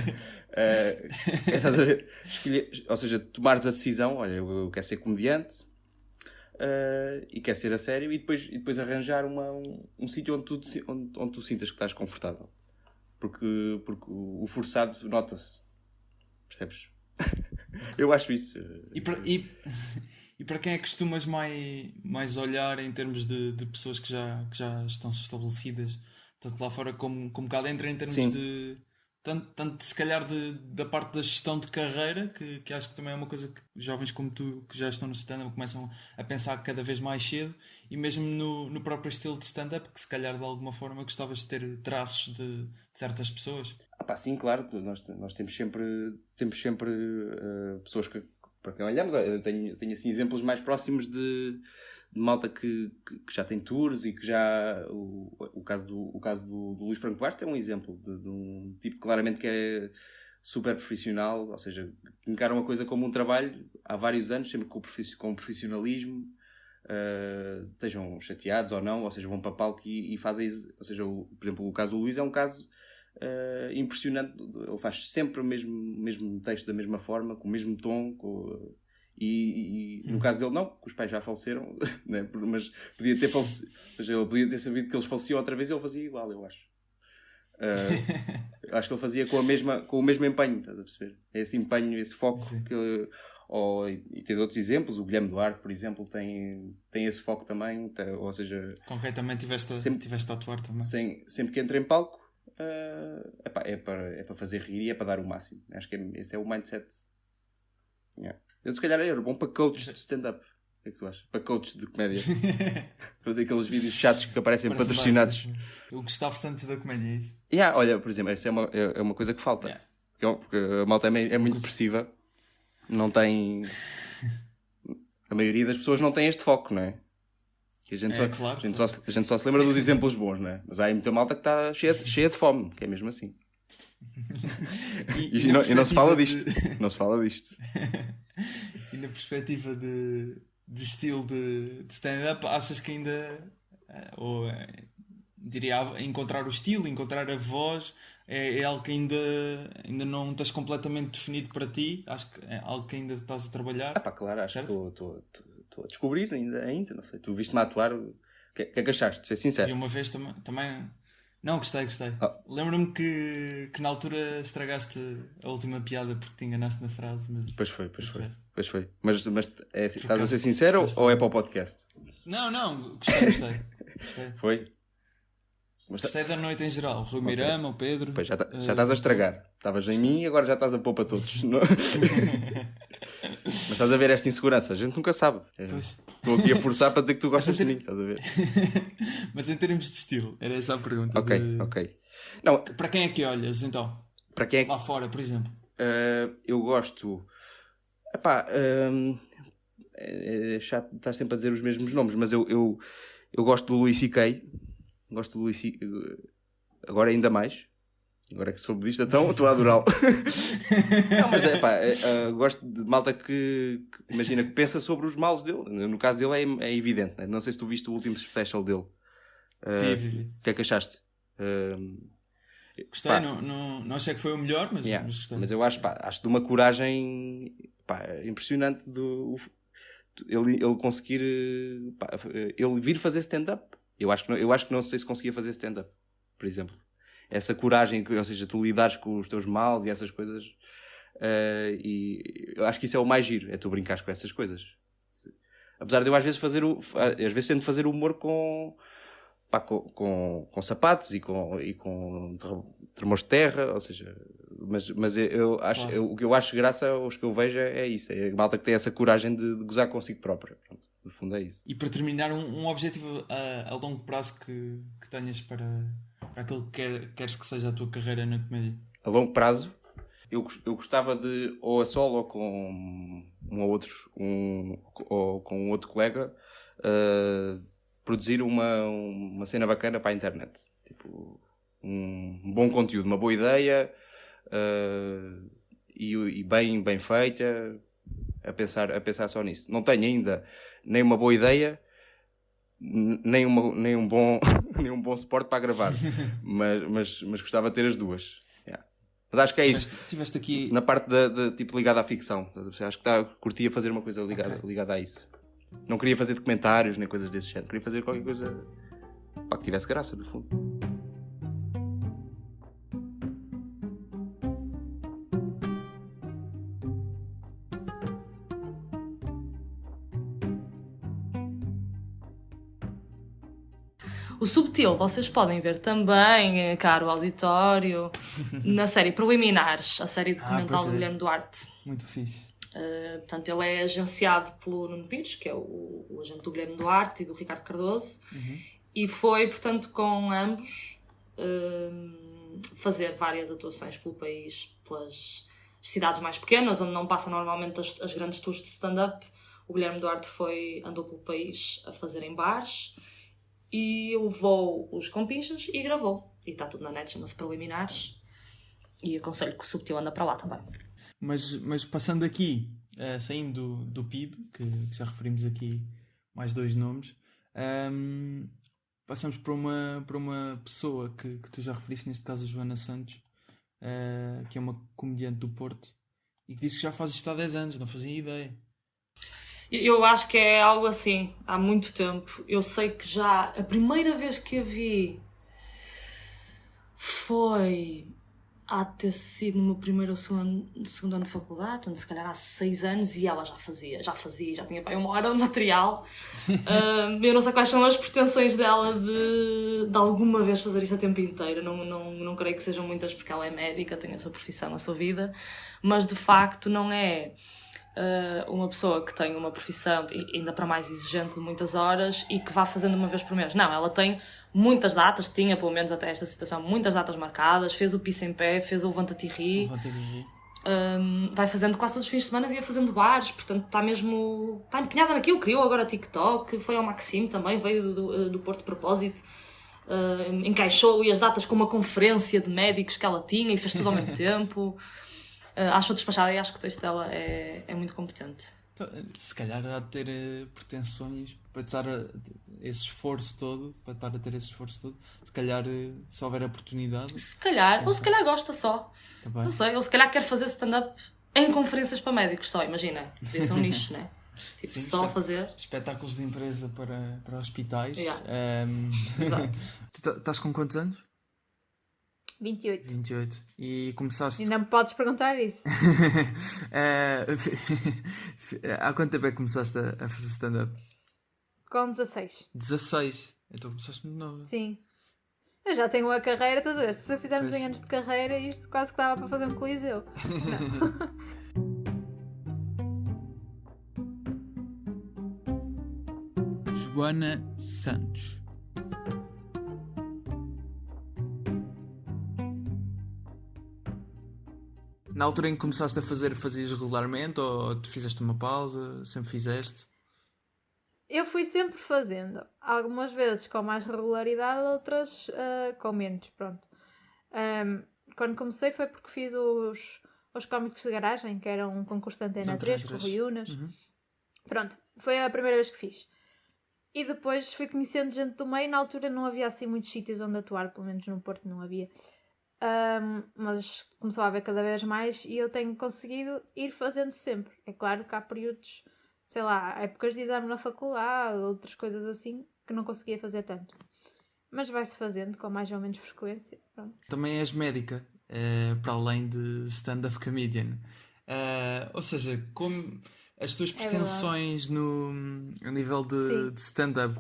estás a ver? Ou seja, tomares a decisão, olha, eu quero ser comediante e quero ser a sério, e depois arranjar um sítio onde tu sintas que estás confortável. Porque o forçado nota-se, percebes? Eu acho isso. E para quem é que costumas mais olhar em termos de pessoas que já estão estabelecidas, tanto lá fora como cá dentro, em termos de tanto se calhar da parte da gestão de carreira, que acho que também é uma coisa que jovens como tu, que já estão no stand-up, começam a pensar cada vez mais cedo, e mesmo no próprio estilo de stand-up, que se calhar de alguma forma gostavas de ter traços de certas pessoas. Sim, claro, nós temos sempre pessoas para quem olhamos. Eu tenho assim exemplos mais próximos de malta que já tem tours e que já... O caso do Luís Franco Bastos é um exemplo de um tipo claramente que é super profissional, ou seja, encara uma coisa como um trabalho há vários anos, sempre com profissionalismo, estejam chateados ou não, ou seja, vão para palco e fazem... Ou seja, por exemplo, o caso do Luís é um caso impressionante. Ele faz sempre o mesmo texto da mesma forma, com o mesmo tom, e no caso dele não, porque os pais já faleceram, né? Mas podia ter falecido, ou seja, ele podia ter sabido que eles faleciam outra vez e ele fazia igual, eu acho. Acho que ele fazia com o mesmo empenho, estás a perceber? É esse empenho, esse foco e tens outros exemplos. O Guilherme Duarte, por exemplo, tem esse foco também, ou seja... Concretamente tiveste a atuar também. Sempre que entra em palco, é para fazer rir e é para dar o máximo. Acho que esse é o mindset. Eu se calhar era bom para coaches de stand-up. O que é que tu achas? Para coaches de comédia. Fazer aqueles vídeos chatos que aparecem patrocinados. O Gustavo Santos da comédia, é isso? Olha, por exemplo, essa é uma coisa que falta. Porque a malta é muito depressiva. Não tem... A maioria das pessoas não tem este foco, não é? Que a gente só se lembra dos exemplos bons, não é? Mas há aí muita malta que está cheia de fome, que é mesmo assim. E não se fala disto. Não se fala disto. E na perspectiva de estilo de stand-up, achas que ainda, diria, encontrar o estilo, encontrar a voz, é algo que ainda não estás completamente definido para ti? Acho que é algo que ainda estás a trabalhar. Claro, acho que estou a descobrir ainda, não sei. Tu viste-me a atuar, o que é que achaste? De ser sincero. E uma vez também... Não, gostei. Lembro-me que na altura estragaste a última piada porque te enganaste na frase. Mas... Pois foi. Mas estás a ser sincero ou é para o podcast? Não, gostei. Foi? Gostei da noite em geral. O Rui Mirama, o Pedro... Pois, já estás a estragar. Estavas em mim e agora já estás a pôr para todos. Mas estás a ver esta insegurança, a gente nunca sabe. Estou aqui a forçar para dizer que tu gostas de mim, estás a ver? Mas em termos de estilo, era essa a pergunta. Ok. Não, para quem é que olhas então? Para quem é que... Lá fora, por exemplo. Eu gosto... é chato, estás sempre a dizer os mesmos nomes, mas eu gosto do Louis C.K. Gosto do Luís C.K. Agora ainda mais. Agora que soube disto, então estou a adorá-lo. Não, mas gosto de malta que imagina, que pensa sobre os males dele. No caso dele é evidente, né? Não sei se tu viste o último special dele. Vi. O que é que achaste? Gostei, não achei que foi o melhor, mas gostei. Mas eu acho de uma coragem impressionante ele conseguir ele vir fazer stand-up. Eu acho que não sei se conseguia fazer stand-up, por exemplo. Essa coragem, ou seja, tu lidares com os teus males e essas coisas, e eu acho que isso é o mais giro, é tu brincares com essas coisas. Apesar de eu às vezes tento fazer humor com sapatos e com tremores de terra, ou seja, mas eu acho, o que eu acho graça, os que eu vejo é isso, é a malta que tem essa coragem de gozar consigo própria. Pronto, no fundo é isso. E para terminar, um objetivo a longo prazo que tenhas para aquilo que queres que seja a tua carreira na comédia? A longo prazo, eu gostava de, ou a solo ou com ou com outro colega, produzir uma cena bacana para a internet. Tipo, um bom conteúdo, uma boa ideia, e bem feita, a pensar só nisso. Não tenho ainda nem uma boa ideia, nem um bom suporte para gravar, mas gostava de ter as duas. Yeah. Mas acho que é isso. Tiveste aqui na parte tipo ligada à ficção. Acho que curtia fazer uma coisa ligada a isso. Não queria fazer documentários nem coisas desse género. Queria fazer qualquer coisa que tivesse graça, no fundo. O Subtil vocês podem ver também, caro auditório, na série Preliminares, a série documental do Guilherme Duarte. Muito fixe. Portanto, ele é agenciado pelo Nuno Pires, que é o agente do Guilherme Duarte e do Ricardo Cardoso, e foi, portanto, com ambos fazer várias atuações pelo país, pelas cidades mais pequenas, onde não passam normalmente as grandes tours de stand-up. O Guilherme Duarte andou pelo país a fazer em bares, e levou os compinchas e gravou. E está tudo na net, chama-se Preliminares. E aconselho que o Subtil anda para lá também. Mas passando aqui, saindo do PIB, que já referimos aqui mais 2 nomes, passamos para uma pessoa que tu já referiste, neste caso a Joana Santos, que é uma comediante do Porto, e que disse que já faz isto há 10 anos, não fazia ideia. Eu acho que é algo assim, há muito tempo. Eu sei que já a primeira vez que a vi há de ter sido no meu primeiro ou segundo ano de faculdade, portanto, se calhar há 6 anos, e ela já tinha bem 1 hora de material. Eu não sei quais são as pretensões dela de alguma vez fazer isto a tempo inteiro. Não creio que sejam muitas, porque ela é médica, tem a sua profissão, a sua vida, mas de facto não é uma pessoa que tem uma profissão ainda para mais exigente de muitas horas e que vá fazendo uma vez por mês. Não, ela tem muitas datas, tinha pelo menos até esta situação muitas datas marcadas, fez o Pisse em Pé, fez o Levanta-te e Ri, vai fazendo quase todos os fins de semana e ia fazendo bares, portanto está empenhada naquilo, criou agora TikTok, foi ao Maxime também, veio do Porto de propósito, encaixou as datas com uma conferência de médicos que ela tinha e fez tudo ao mesmo tempo. Acho despachada e acho que o texto dela é muito competente. Então, se calhar há de ter pretensões para estar esse esforço todo, se calhar se houver oportunidade. Se calhar gosta só. Também. Não sei, ou se calhar quer fazer stand-up em conferências para médicos só, imagina. Podia ser um nicho, né? Tipo, sim, só fazer espetáculos de empresa para hospitais. Yeah. Exato. Tu estás com quantos anos? 28. E começaste... E não me podes perguntar isso. Há quanto tempo é que começaste a fazer stand-up? Com 16. 16? Então começaste muito nova. Sim. Eu já tenho uma carreira, estás a ver? Se fizermos em anos de carreira, isto quase que dava para fazer um coliseu. Joana Santos. Na altura em que começaste a fazer, fazias regularmente ou tu fizeste uma pausa? Sempre fizeste? eu fui sempre fazendo. Algumas vezes com mais regularidade, outras com menos, pronto. Quando comecei foi porque fiz os cómicos de garagem, que eram um concurso de Antena 3, com o Rui Unas. Pronto, foi a primeira vez que fiz. E depois fui conhecendo gente do meio. Na altura não havia assim muitos sítios onde atuar, pelo menos no Porto não havia. Mas começou a haver cada vez mais e eu tenho conseguido ir fazendo sempre. É claro que há períodos, sei lá, épocas de exame na faculdade, outras coisas assim, que não conseguia fazer tanto. Mas vai-se fazendo com mais ou menos frequência. Pronto. Também és médica, para além de stand-up comedian. Ou seja, como as tuas pretensões no nível de stand-up,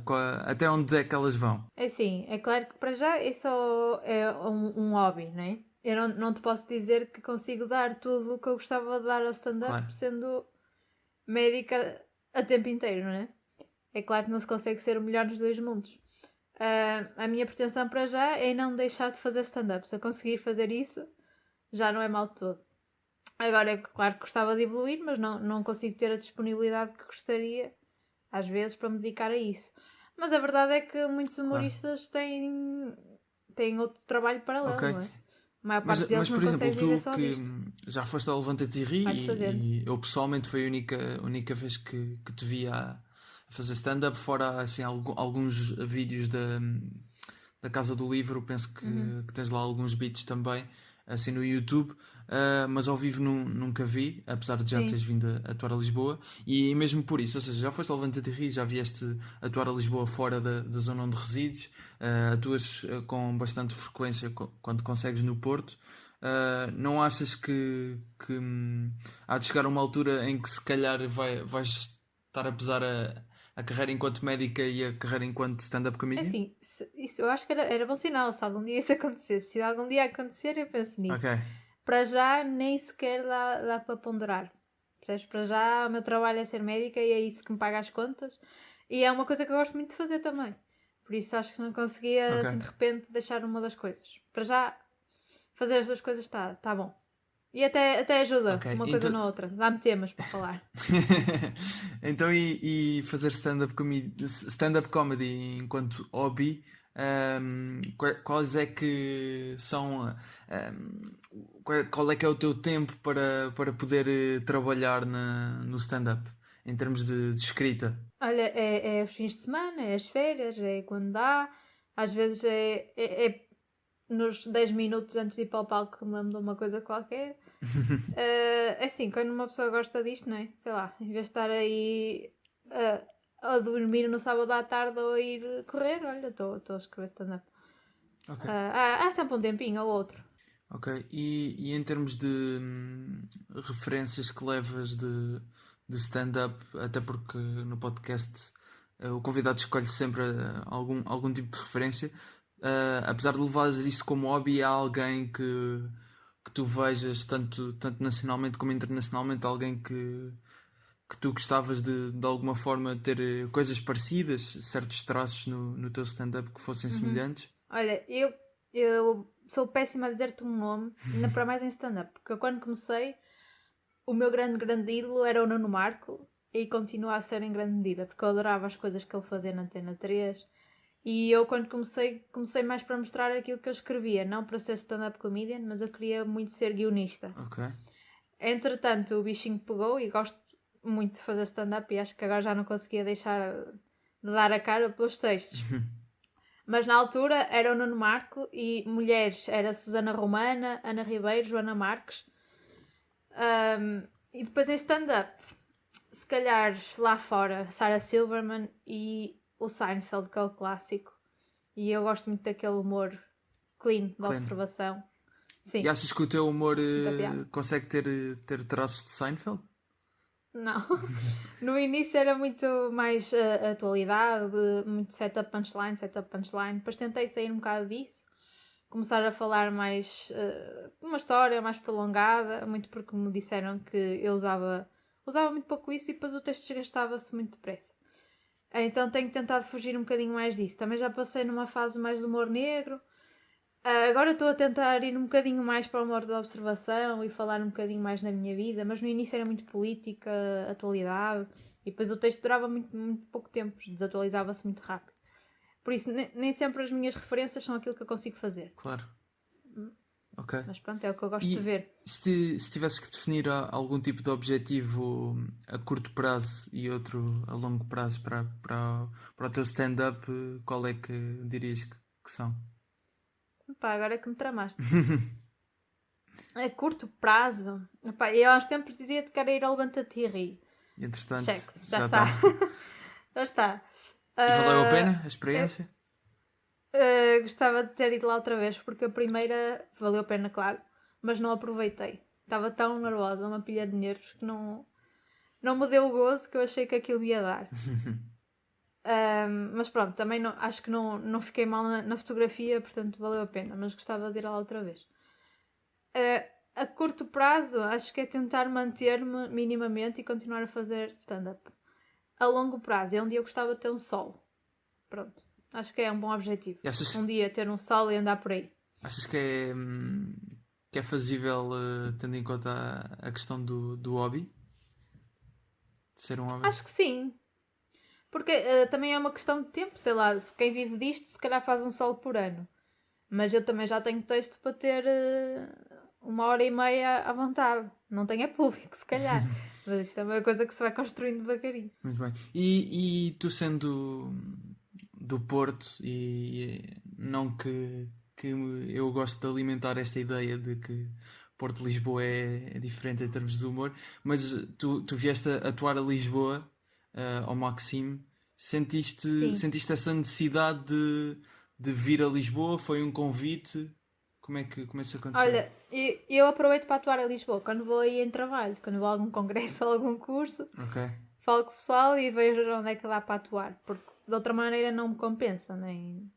até onde é que elas vão? É assim, é claro que para já isso é um hobby, não é? Eu não te posso dizer que consigo dar tudo o que eu gostava de dar ao stand-up sendo médica a tempo inteiro, não é? É claro que não se consegue ser o melhor dos dois mundos. A minha pretensão para já é não deixar de fazer stand-up. Se eu conseguir fazer isso, já não é mal de todo. Agora, é claro que gostava de evoluir, mas não consigo ter a disponibilidade que gostaria, às vezes, para me dedicar a isso. Mas a verdade é que muitos humoristas têm outro trabalho paralelo, não é? A maior parte deles não consegue viver só disto. Já foste ao Levanta-te e Ri e eu pessoalmente foi a única vez que te vi a fazer stand-up, fora assim, alguns vídeos da Casa do Livro. Penso que tens lá alguns beats também, assim no YouTube, mas ao vivo nunca vi, apesar de já teres vindo a atuar a Lisboa. E mesmo por isso, ou seja, já foste ao Levanta-te e Ri, já vieste atuar a Lisboa fora da zona onde resides, atuas com bastante frequência quando consegues no Porto. Não achas que há de chegar a uma altura em que se calhar vais estar a pesar a carreira enquanto médica e a carreira enquanto stand-up comedian? É assim, isso eu acho que era bom sinal se algum dia isso acontecesse. Se algum dia acontecer, eu penso nisso. Para já, nem sequer dá para ponderar. Percebes? Para já, o meu trabalho é ser médica e é isso que me paga as contas. E é uma coisa que eu gosto muito de fazer também. Por isso, acho que não conseguia, assim, de repente, deixar uma das coisas. Para já, fazer as duas coisas está bom. E até ajuda uma coisa na outra. Dá-me temas para falar. Então, e fazer stand-up comedy enquanto hobby, quais é que são... qual é que é o teu tempo para poder trabalhar no stand-up, em termos de escrita? Olha, é os fins de semana, é as férias, é quando dá. Às vezes é nos 10 minutos antes de ir para o palco que me lembro de uma coisa qualquer. É assim, quando uma pessoa gosta disto, não é? Sei lá, em vez de estar aí a dormir no sábado à tarde ou a ir correr, olha, estou a escrever stand-up. Há sempre um tempinho ou outro. Ok, e em termos de referências que levas de stand-up, até porque no podcast o convidado escolhe sempre algum tipo de referência. Apesar de levares isto como hobby, há alguém que tu vejas tanto nacionalmente como internacionalmente, alguém que tu gostavas de alguma forma ter coisas parecidas, certos traços no teu stand-up que fossem semelhantes? Olha, eu sou péssima a dizer-te um nome, ainda para mais em stand-up, porque eu, quando comecei, o meu grande ídolo era o Nuno Marco e continua a ser em grande medida, porque eu adorava as coisas que ele fazia na Antena 3. E eu, quando comecei mais para mostrar aquilo que eu escrevia, não para ser stand-up comedian, mas eu queria muito ser guionista. Entretanto, o bichinho pegou e gosto muito de fazer stand-up e acho que agora já não conseguia deixar de dar a cara pelos textos. Mas na altura era o Nuno Marco e mulheres era Susana Romana, Ana Ribeiro, Joana Marques. E depois em stand-up, se calhar lá fora, Sarah Silverman e o Seinfeld, que é o clássico. E eu gosto muito daquele humor clean, de observação. Sim. E achas que o teu humor consegue ter traços de Seinfeld? Não. No início era muito mais atualidade, muito setup punchline. Depois tentei sair um bocado disso. Começar a falar mais uma história mais prolongada, muito porque me disseram que eu usava muito pouco isso e depois o texto desgastava-se muito depressa. Então tenho tentado fugir um bocadinho mais disso. Também já passei numa fase mais de humor negro. Agora estou a tentar ir um bocadinho mais para o humor da observação e falar um bocadinho mais na minha vida, mas no início era muito política, atualidade, E depois o texto durava muito, muito pouco tempo, desatualizava-se muito rápido. Por isso, nem sempre as minhas referências são aquilo que eu consigo fazer. Claro. Ok. Mas pronto, é o que eu gosto de ver. Se tivesses que definir algum tipo de objetivo a curto prazo e outro a longo prazo para o teu stand-up, qual é que dirias que são? Pá, agora é que me tramaste. A curto prazo. Epá, eu há uns tempos dizia-te que era ir ao Levanta-te e ri. Entretanto, Cheque, já está. Já está. E valeu a pena a experiência? Gostava de ter ido lá outra vez, porque a primeira valeu a pena, claro, mas não aproveitei. Estava tão nervosa, uma pilha de nervos, que não me deu o gozo que eu achei que aquilo me ia dar. Mas pronto, também acho que não fiquei mal na fotografia, portanto valeu a pena, mas gostava de ir lá outra vez. A curto prazo, acho que é tentar manter-me minimamente e continuar a fazer stand-up. A longo prazo, é um dia eu gostava de ter um solo. Pronto, acho que é um bom objetivo. Um dia ter um solo e andar por aí. Achas que é fazível, tendo em conta a questão do hobby? De ser um hobby? Acho que sim. Porque também é uma questão de tempo, sei lá, se quem vive disto se calhar faz um solo por ano. Mas eu também já tenho texto para ter 1h30 à vontade. Não tenho público, se calhar. Mas isto é uma coisa que se vai construindo devagarinho. Muito bem. E tu sendo do Porto, e não que eu gosto de alimentar esta ideia de que Porto-Lisboa é diferente em termos de humor, mas tu vieste a atuar a Lisboa, ao Maxime, sentiste essa necessidade de vir a Lisboa? Foi um convite? Como é que isso aconteceu? Olha, eu aproveito para atuar a Lisboa quando vou aí em trabalho, quando vou a algum congresso ou algum curso, falo com o pessoal e vejo onde é que dá para atuar, porque de outra maneira não me compensa, nem...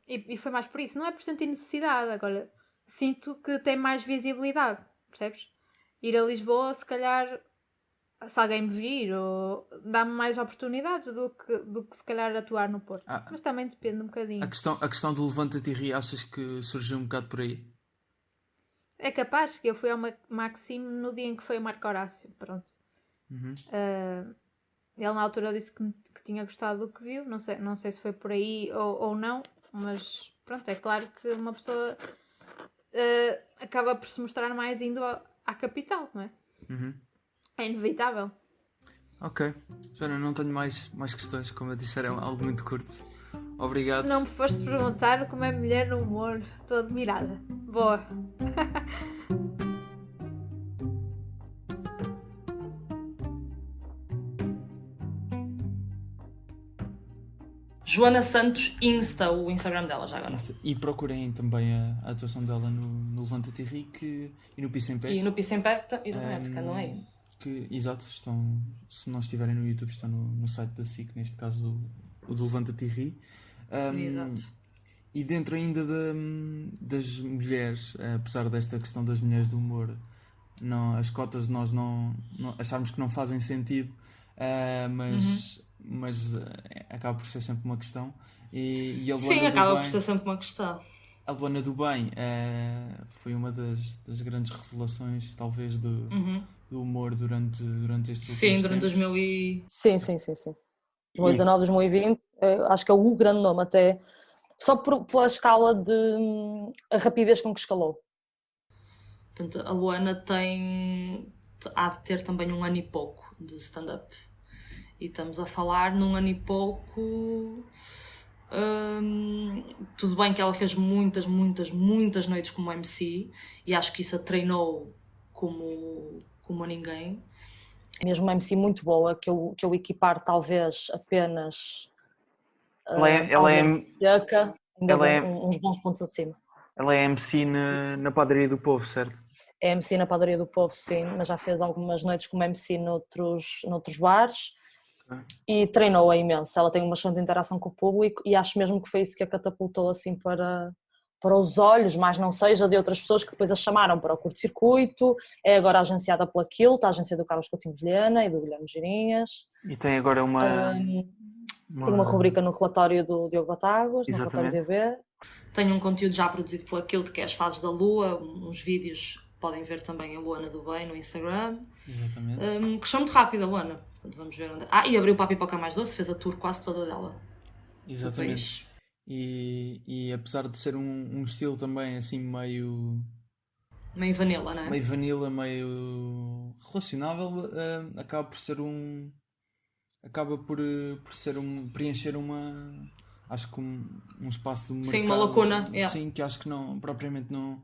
e foi mais por isso, não é por sentir necessidade, agora sinto que tem mais visibilidade, percebes? Ir a Lisboa, se calhar, se alguém me vir, ou dá-me mais oportunidades do que se calhar atuar no Porto. Mas também depende um bocadinho. A questão do Levanta-te e ri, achas que surgiu um bocado por aí? É capaz, que eu fui ao Maxime no dia em que foi o Marco Horácio, pronto. Ele na altura disse que tinha gostado do que viu, não sei se foi por aí ou não, mas pronto, é claro que uma pessoa acaba por se mostrar mais indo à capital, não é? É inevitável. Ok. Joana, não tenho mais questões, como eu disse, era algo muito curto. Obrigado. Não me foste perguntar como é mulher no humor, estou admirada. Boa. Joana Santos Insta, o Instagram dela já agora. E procurem também a atuação dela no Levanta-te e ri e no Peace and Pact. E no Peace and Pact, exatamente, que andam aí. Exato, estão, se não estiverem no YouTube, estão no site da SIC, neste caso o do Levanta-te e ri. Exato. E dentro ainda das mulheres, apesar desta questão das mulheres do humor, as cotas de nós não acharmos que não fazem sentido, mas acaba por ser sempre uma questão. E a Luana Sim, acaba por ser sempre uma questão. A Luana do Bem foi uma das grandes revelações, talvez, do humor durante estes últimos tempos. Sim, durante 2000 e... Sim. 2019, 2020, acho que é o grande nome, até só pela escala de a rapidez com que escalou. Portanto, a Luana há de ter também 1 ano e pouco de stand-up. E estamos a falar num ano e pouco... tudo bem que ela fez muitas noites como MC, e acho que isso a treinou como a ninguém. Mesmo uma MC muito boa, que eu equipar talvez apenas seca, uns bons pontos acima. Ela é MC na Padaria do Povo, certo? É MC na Padaria do Povo, sim, mas já fez algumas noites como MC noutros bares. E treinou-a imenso. Ela tem uma excelente interação com o público e acho mesmo que foi isso que a catapultou assim para os olhos, mais não seja de outras pessoas que depois a chamaram para o curto-circuito. É agora agenciada pela Quilt, a agência do Carlos Coutinho Vilhena e do Guilherme Girinhas. E tem agora tem uma rubrica no relatório do Diogo Batáguas, no relatório DB. Tem um conteúdo já produzido pela Quilt, que é as Fases da Lua, uns vídeos podem ver também a Luana do Bem no Instagram. Exatamente. Cresceu muito rápido a Luana, portanto vamos ver onde... E abriu para a Pipoca Mais Doce, fez a tour quase toda dela. Exatamente. E apesar de ser um estilo também assim meio vanilla, não é? Meio vanilla, meio relacionável, acaba por ser preencher acho que um espaço do mercado. Sim, uma lacuna. Sim, que acho que propriamente não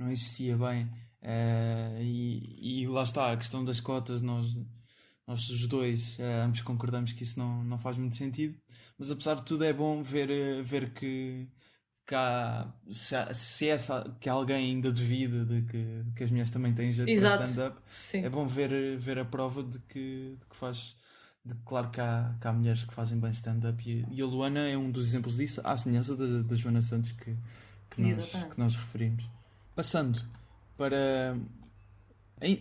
existia bem. E lá está, a questão das cotas, nós os dois ambos concordamos que isso não faz muito sentido, mas apesar de tudo é bom ver que que alguém ainda duvida de que as mulheres também têm jeito para stand-up. Sim. É bom ver a prova de que faz. Claro que há mulheres que fazem bem stand-up e a Luana é um dos exemplos disso, à semelhança da Joana Santos que nós referimos. Passando para...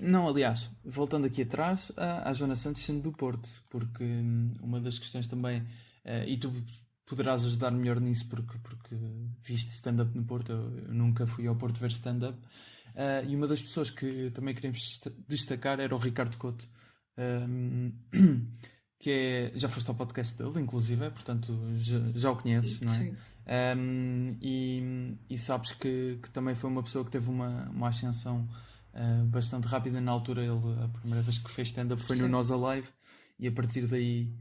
Não, aliás, voltando aqui atrás, à Joana Santos sendo do Porto, porque uma das questões também, e tu poderás ajudar melhor nisso porque viste stand-up no Porto, eu nunca fui ao Porto ver stand-up, e uma das pessoas que também queremos destacar era o Ricardo Couto, que já foste ao podcast dele, inclusive, portanto já o conheces, não é? Sim. E sabes que também foi uma pessoa que teve uma ascensão bastante rápida na altura. Ele, a primeira vez que fez stand-up foi no Nós Alive e a partir daí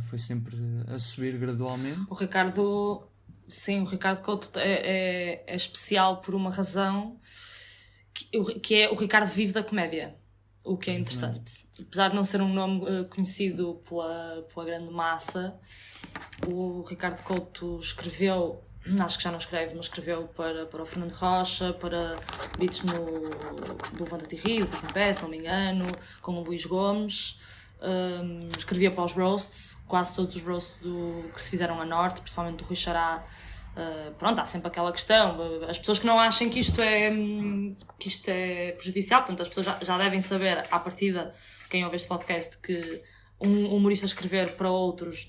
foi sempre a subir gradualmente. O Ricardo Couto é especial por uma razão que é o Ricardo vive da comédia, o que é interessante. Apesar de não ser um nome conhecido pela grande massa, o Ricardo Couto escreveu, acho que já não escreve, mas escreveu para o Fernando Rocha, para beats do Levanta-te e Ri, do Piss em Pé, se não me engano, com o Luís Gomes. Escrevia para os roasts, quase todos os roasts que se fizeram a norte, principalmente do Rui Xará. Pronto, há sempre aquela questão, as pessoas que não achem que isto é prejudicial, portanto as pessoas já devem saber à partida, quem ouve este podcast, que um humorista escrever para outros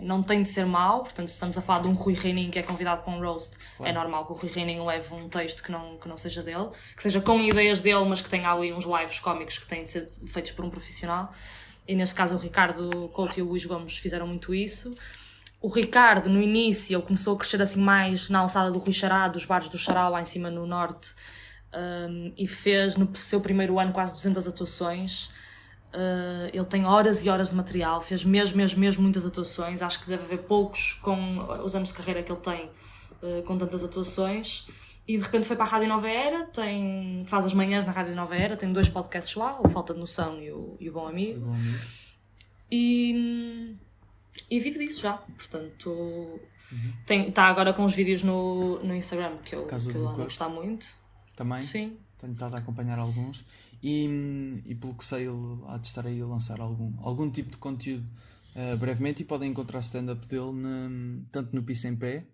não tem de ser mau. Portanto, se estamos a falar de um Rui Reininho que é convidado para um roast, claro, é normal que o Rui Reininho leve um texto que não seja dele, que seja com ideias dele, mas que tenha ali uns lives cómicos que têm de ser feitos por um profissional. E neste caso o Ricardo Couto e o Luís Gomes fizeram muito isso. O Ricardo, no início, ele começou a crescer assim mais na alçada do Rui Xará, dos bares do Xará, lá em cima no norte, e fez no seu primeiro ano quase 200 atuações. Ele tem horas e horas de material, fez mesmo muitas atuações. Acho que deve haver poucos com os anos de carreira que ele tem com tantas atuações. E de repente foi para a Rádio Nova Era, faz as manhãs na Rádio Nova Era, tem 2 podcasts lá, o Falta de Noção e o Bom Amigo. E vive disso já, portanto está agora com os vídeos no Instagram que eu ando a gostar muito. Também? Sim. Tenho estado a acompanhar alguns e pelo que sei ele há de estar aí a lançar algum tipo de conteúdo brevemente, e podem encontrar stand-up dele tanto no Piss em Pé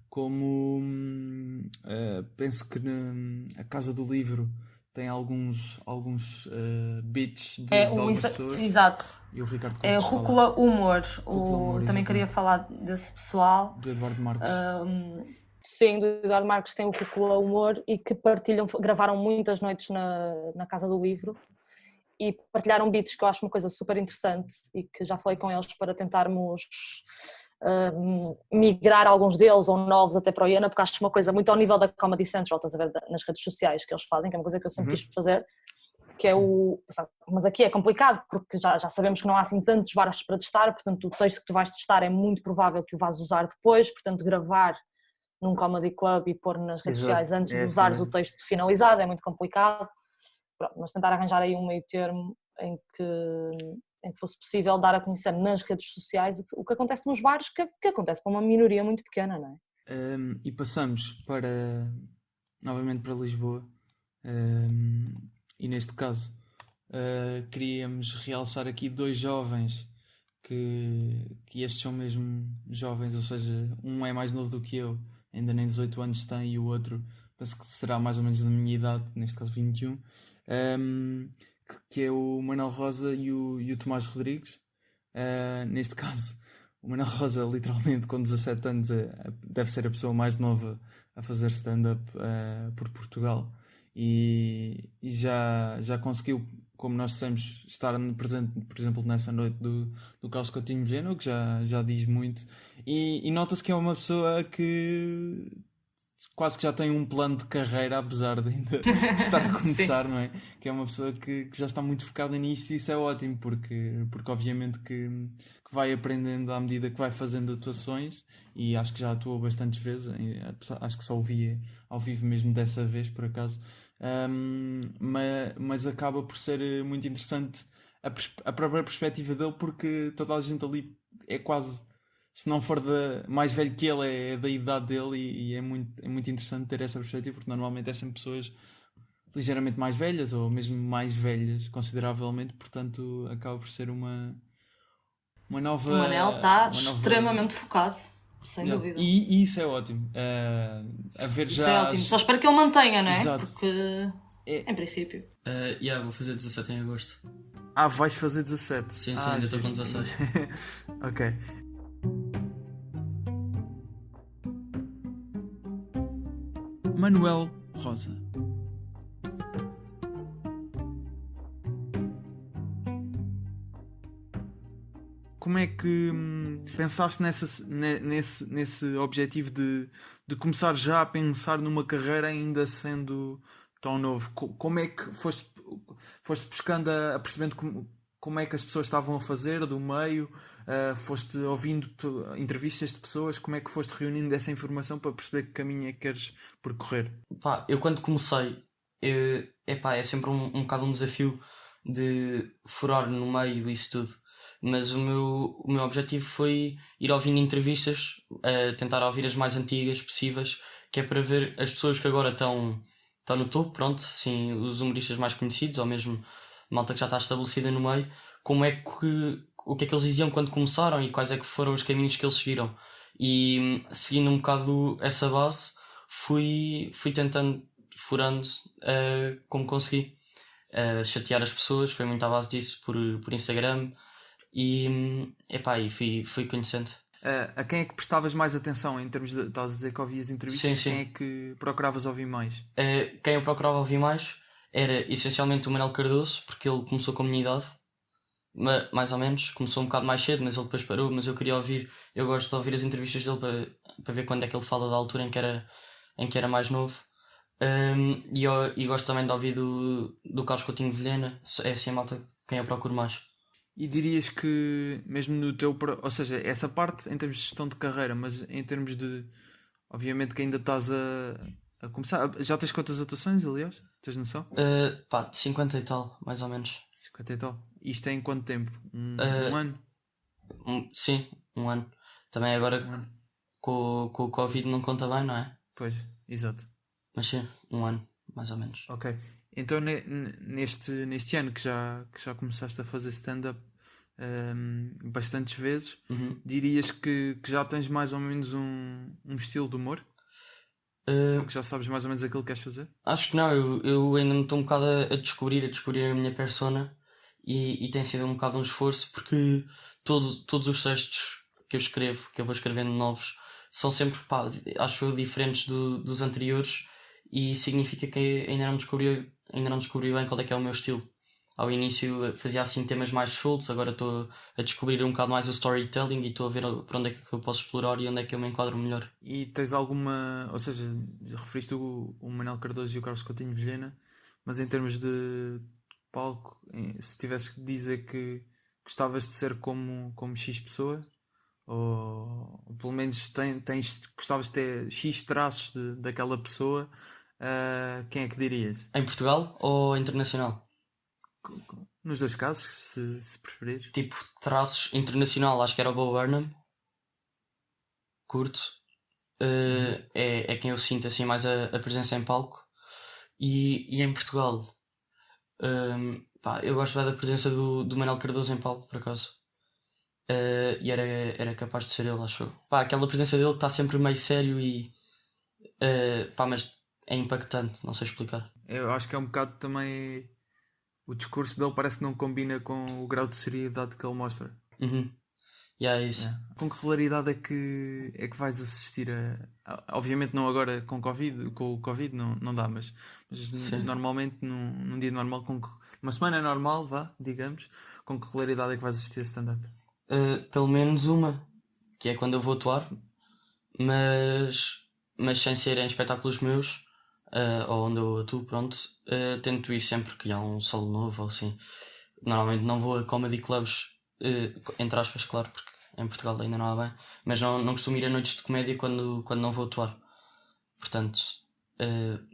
como penso que a Casa do Livro tem alguns beats de algumas pessoas. Exato. E o Ricardo Couto é Rúcula Humor. Também queria falar desse pessoal. Do Eduardo Marques. Sim, do Eduardo Marques tem o Rúcula Humor e que gravaram muitas noites na Casa do Livro e partilharam beats, que eu acho uma coisa super interessante e que já falei com eles para tentarmos migrar alguns deles ou novos até para o Iena, porque acho uma coisa muito ao nível da Comedy Central, estás a ver, nas redes sociais que eles fazem, que é uma coisa que eu sempre quis fazer, que é mas aqui é complicado porque já sabemos que não há assim tantos bares para testar, portanto o texto que tu vais testar é muito provável que o vás usar depois, portanto gravar num comedy club e pôr nas redes sociais antes de usares o texto finalizado é muito complicado. Pronto, mas tentar arranjar aí um meio termo em que fosse possível dar a conhecer nas redes sociais o que acontece nos bares, que acontece para uma minoria muito pequena, não é? E passamos novamente para Lisboa, e neste caso queríamos realçar aqui 2 jovens que estes são mesmo jovens, ou seja, um é mais novo do que eu, ainda nem 18 anos tem, e o outro penso que será mais ou menos da minha idade, neste caso 21, que é o Manuel Rosa e o Tomás Rodrigues. Neste caso o Manuel Rosa literalmente com 17 anos deve ser a pessoa mais nova a fazer stand-up por Portugal, e já conseguiu, como nós dissemos, estar presente, por exemplo, nessa noite do Carlos Coutinho Vilhena, o que já diz muito. E nota-se que é uma pessoa que quase que já tem um plano de carreira, apesar de ainda estar a começar, não é? Que é uma pessoa que já está muito focada nisto, e isso é ótimo, porque obviamente que vai aprendendo à medida que vai fazendo atuações, e acho que já atuou bastantes vezes, acho que só o vi ao vivo mesmo dessa vez, por acaso. Mas acaba por ser muito interessante a própria perspectiva dele, porque toda a gente ali é quase, se não for mais velho que ele, é da idade dele, e é muito interessante ter essa perspectiva, porque normalmente é sempre pessoas ligeiramente mais velhas, ou mesmo mais velhas consideravelmente, portanto acaba por ser uma nova... O Manel está uma nova... extremamente focado, sem dúvida. E isso é ótimo. A ver isso é ótimo, só espero que ele mantenha, não é? Exato. Porque, em princípio... vou fazer 17 em agosto. Vais fazer 17? Sim, ainda estou com 16. Ok. Manuel Rosa. Como é que pensaste nesse objetivo de começar já a pensar numa carreira ainda sendo tão novo? Como é que foste buscando, a percebendo como é que as pessoas estavam a fazer do meio? Foste ouvindo entrevistas de pessoas? Como é que foste reunindo essa informação para perceber que caminho é que queres percorrer? Eu quando comecei, é sempre um bocado um desafio de furar no meio isso tudo. Mas o meu objetivo foi ir ouvindo entrevistas, tentar ouvir as mais antigas possíveis, que é para ver as pessoas que agora estão no topo, pronto, sim, os humoristas mais conhecidos, ou mesmo malta que já está estabelecida no meio, o que é que eles diziam quando começaram e quais é que foram os caminhos que eles seguiram. E seguindo um bocado essa base, fui tentando, furando como consegui. Chatear as pessoas, foi muito à base disso por Instagram. E fui conhecendo. A quem é que prestavas mais atenção em termos de... Estás a dizer que ouvias entrevistas? Sim. Quem é que procuravas ouvir mais? Quem eu procurava ouvir mais era essencialmente o Manuel Cardoso, porque ele começou com a minha idade, mais ou menos, começou um bocado mais cedo, mas ele depois parou. Mas eu queria ouvir, eu gosto de ouvir as entrevistas dele para ver quando é que ele fala da altura em que era mais novo. E gosto também de ouvir do Carlos Coutinho Vilhena, é assim a malta quem eu procuro mais. E dirias que, mesmo no teu... Ou seja, essa parte em termos de gestão de carreira, mas em termos de... Obviamente que ainda estás a começar. Já tens quantas atuações, aliás? Tens noção? 50 e tal, mais ou menos. 50 e tal. Isto é em quanto tempo? Um ano? Sim, um ano. Também agora com o Covid não conta bem, não é? Pois, exato. Mas sim, um ano, mais ou menos. Ok. Então neste ano que já começaste a fazer stand-up bastantes vezes, dirias que já tens mais ou menos um estilo de humor? Ou que já sabes mais ou menos aquilo que queres fazer? Acho que não, eu ainda me estou um bocado a descobrir a minha persona, e tem sido um bocado um esforço, porque todos os textos que eu escrevo, que eu vou escrevendo novos, são sempre, acho eu, diferentes dos anteriores, e significa que ainda não descobri bem qual é que é o meu estilo. Ao início fazia assim temas mais soltos, agora estou a descobrir um bocado mais o storytelling, e estou a ver para onde é que eu posso explorar e onde é que eu me enquadro melhor. E tens alguma... Ou seja, referiste o Manuel Cardoso e o Carlos Coutinho Vilhena, mas em termos de palco, se tivesse que dizer que gostavas de ser como X pessoa, ou pelo menos gostavas de ter X traços daquela pessoa, quem é que dirias? Em Portugal ou internacional? Nos dois casos, se preferires. Tipo, traços internacional, acho que era o Bo Burnham. Curto. É quem eu sinto assim mais a presença em palco. E em Portugal, eu gosto bem da presença do Manuel Cardoso em palco, por acaso. E era capaz de ser ele, acho eu. Aquela presença dele que está sempre meio sério mas é impactante, não sei explicar. Eu acho que é um bocado também... O discurso dele parece que não combina com o grau de seriedade que ele mostra. É isso. Com que regularidade é que vais assistir obviamente não agora com o Covid não dá, mas normalmente num dia normal, uma semana normal, digamos, com que regularidade é que vais assistir a stand-up? Pelo menos uma, que é quando eu vou atuar, mas sem ser em espetáculos meus, ou onde eu atuo, pronto, tento ir sempre que há um solo novo ou assim. Normalmente não vou a comedy clubs, entre aspas, claro, porque em Portugal ainda não há bem, mas não costumo ir a noites de comédia quando não vou atuar. Portanto,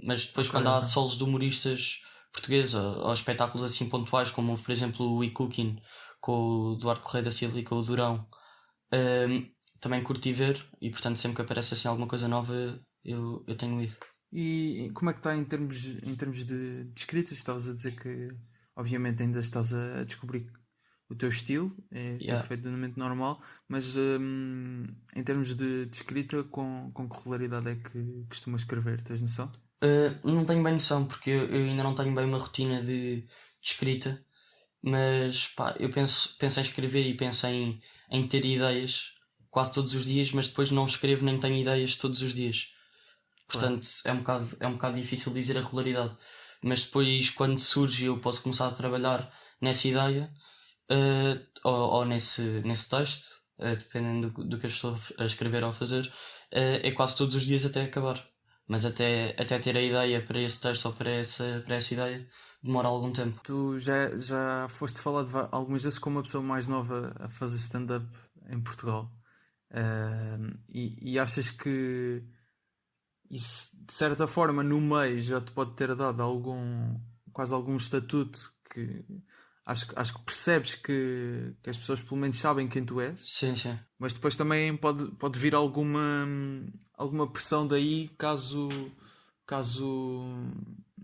mas depois quando há solos de humoristas portugueses ou espetáculos assim pontuais, como por exemplo o We Cooking com o Duarte Correia da Silva e com o Durão, também curti ver, e portanto sempre que aparece assim alguma coisa nova eu tenho ido. E como é que está em termos de escrita? Estavas a dizer que obviamente ainda estás a descobrir o teu estilo, é perfeitamente normal, mas em termos de escrita, com que regularidade é que costumas escrever? Tens noção? Não tenho bem noção, porque eu ainda não tenho bem uma rotina de escrita, mas pá, eu penso em escrever e penso em ter ideias quase todos os dias, mas depois não escrevo nem tenho ideias todos os dias. Portanto, é um bocado difícil dizer a regularidade. Mas depois, quando surge, eu posso começar a trabalhar nessa ideia, ou nesse texto, dependendo do que eu estou a escrever ou a fazer, é quase todos os dias até acabar. Mas até ter a ideia para esse texto ou para essa ideia, demora algum tempo. Tu já foste falado algumas vezes como uma pessoa mais nova a fazer stand-up em Portugal. E achas que isso, de certa forma, no meio já te pode ter dado quase algum estatuto que acho que percebes que as pessoas pelo menos sabem quem tu és? Sim. Mas depois também pode vir alguma pressão daí caso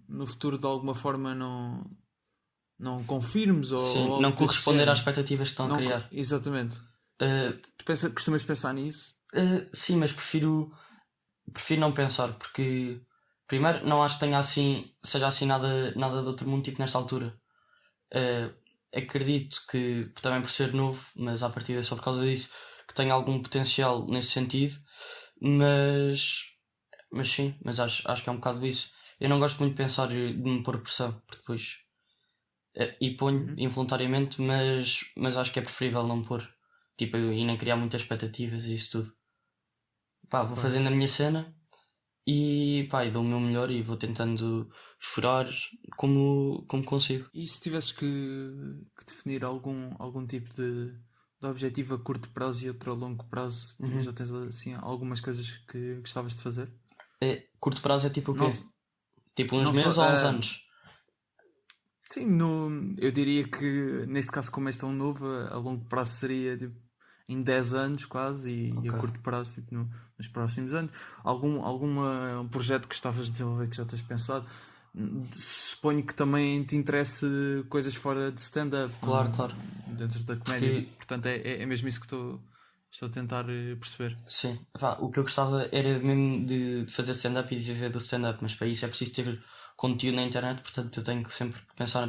no futuro de alguma forma não confirmes ou não corresponder às expectativas que estão a criar. Exatamente. Costumas pensar nisso? Sim, mas prefiro não pensar, porque primeiro não acho que seja assim nada de outro mundo, tipo nesta altura. Acredito que, também por ser novo, mas à partida só por causa disso, que tenha algum potencial nesse sentido, mas sim, mas acho que é um bocado isso. Eu não gosto muito de pensar de me pôr pressão, porque depois e ponho involuntariamente, mas acho que é preferível não pôr, tipo, e nem criar muitas expectativas e isso tudo. Vou fazendo a minha cena e dou o meu melhor e vou tentando furar como consigo. E se tivesses que definir algum tipo de objetivo a curto prazo e outro a longo prazo, já tens assim algumas coisas que gostavas de fazer? Curto prazo é tipo o quê? Tipo uns meses ou uns anos? Sim, eu diria que neste caso, como és tão novo, a longo prazo seria tipo em 10 anos quase, e a curto prazo tipo, nos próximos anos. Algum projeto que gostavas de desenvolver que já tens pensado? Suponho que também te interesse coisas fora de stand-up. Claro. Dentro da comédia. Portanto, é mesmo isso que estou a tentar perceber. Sim. O que eu gostava era mesmo de fazer stand-up e de viver do stand-up, mas para isso é preciso ter conteúdo na internet, portanto eu tenho que sempre pensar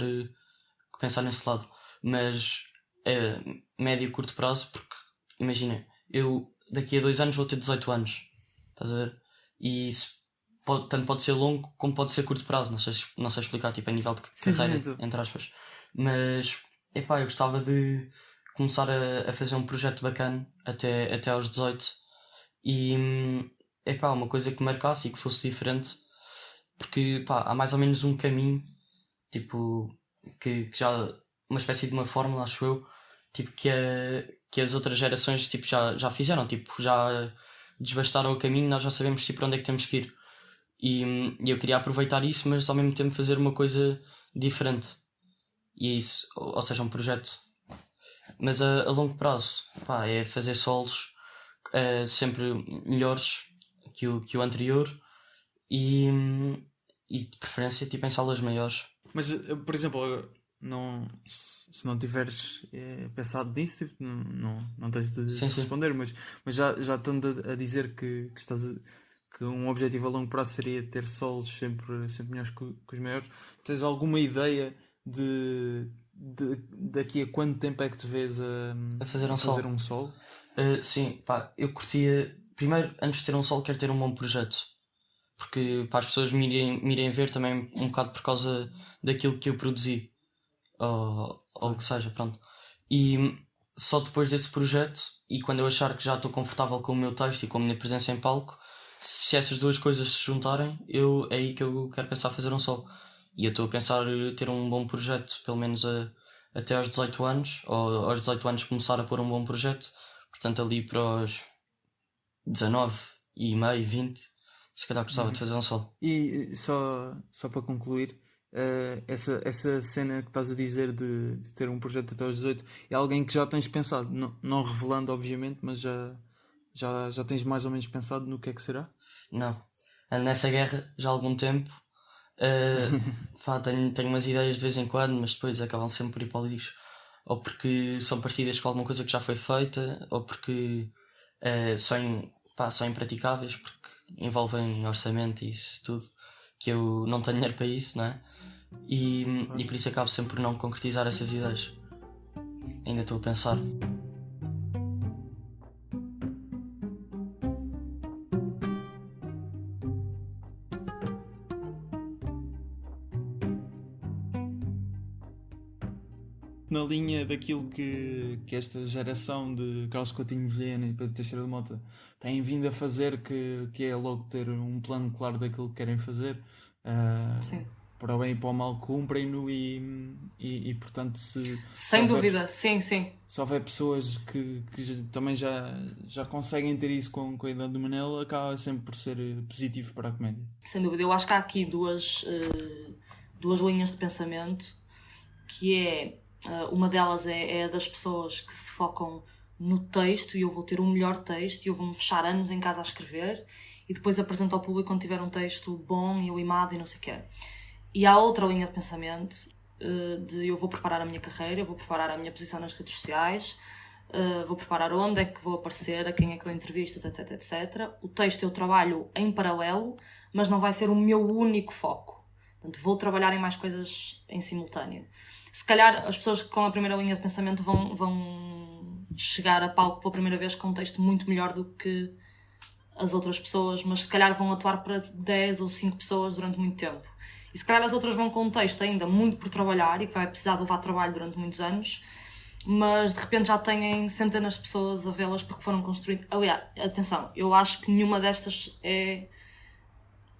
nesse lado. Mas é médio e curto prazo, porque imagina, eu daqui a 2 anos vou ter 18 anos, estás a ver? E isso tanto pode ser longo como pode ser curto prazo, não sei explicar, tipo a nível de carreira, entre aspas. Mas eu gostava de começar a fazer um projeto bacana até aos 18 e uma coisa que marcasse e que fosse diferente, porque há mais ou menos um caminho, tipo, que já uma espécie de uma fórmula, acho eu, tipo, que as outras gerações tipo, já fizeram, tipo, já desbastaram o caminho, nós já sabemos tipo, para onde é que temos que ir. E eu queria aproveitar isso, mas ao mesmo tempo fazer uma coisa diferente. E é isso, ou seja, um projeto. Mas a longo prazo, é fazer solos sempre melhores que o anterior e de preferência tipo, em salas maiores. Mas, por exemplo, se não tiveres pensado nisso, tipo, não tens de responder, mas já estando a dizer que um objetivo a longo prazo seria ter solos sempre melhores que os maiores, tens alguma ideia de daqui a quanto tempo é que te vês A fazer um fazer solo. um solo? Sim, pá, eu curtia. Primeiro, antes de ter um solo, quero ter um bom projeto. Porque para as pessoas me irem ver também um bocado por causa daquilo que eu produzi. Ou o que seja, pronto. E só depois desse projeto, e quando eu achar que já estou confortável com o meu texto e com a minha presença em palco, se essas duas coisas se juntarem, é aí que eu quero pensar fazer um solo. E eu estou a pensar ter um bom projeto, pelo menos até aos 18 anos, ou aos 18 anos começar a pôr um bom projeto. Portanto, ali para os 19 e meio, 20, se calhar gostava de fazer um solo. E só para concluir, essa cena que estás a dizer de ter um projeto até aos 18, é alguém que já tens pensado, não revelando obviamente, mas já tens mais ou menos pensado no que é que será? Não. Ando nessa guerra já há algum tempo. Pá, tenho umas ideias de vez em quando, mas depois acabam sempre por ir para o lixo. Ou porque são parecidas com alguma coisa que já foi feita, ou porque são impraticáveis, porque envolvem orçamento e isso tudo, que eu não tenho dinheiro para isso, não é? E por isso acabo sempre por não concretizar essas ideias. Ainda estou a pensar. Na linha daquilo que esta geração de Carlos Coutinho Vilhena e Pedro Teixeira de Mota têm vindo a fazer, que é logo ter um plano claro daquilo que querem fazer, Sim. para o bem e para o mal, cumprem-no e portanto Sem houver dúvida, sim. se houver pessoas que também já conseguem ter isso com a idade do Manel, acaba sempre por ser positivo para a comédia. Sem dúvida. Eu acho que há aqui duas linhas de pensamento, que é, uma delas é a das pessoas que se focam no texto, e eu vou ter o melhor texto e eu vou-me fechar anos em casa a escrever e depois apresento ao público quando tiver um texto bom e limado e não sei o quê. E há outra linha de pensamento, de eu vou preparar a minha carreira, eu vou preparar a minha posição nas redes sociais, vou preparar onde é que vou aparecer, a quem é que dou entrevistas, etc, etc. O texto eu trabalho em paralelo, mas não vai ser o meu único foco. Portanto, vou trabalhar em mais coisas em simultâneo. Se calhar as pessoas com a primeira linha de pensamento vão chegar a palco pela primeira vez com um texto muito melhor do que as outras pessoas, mas se calhar vão atuar para 10 ou 5 pessoas durante muito tempo. E se calhar as outras vão com um texto ainda muito por trabalhar e que vai precisar de levar trabalho durante muitos anos, mas de repente já têm centenas de pessoas a vê-las porque foram construídas. Aliás, atenção, eu acho que nenhuma destas é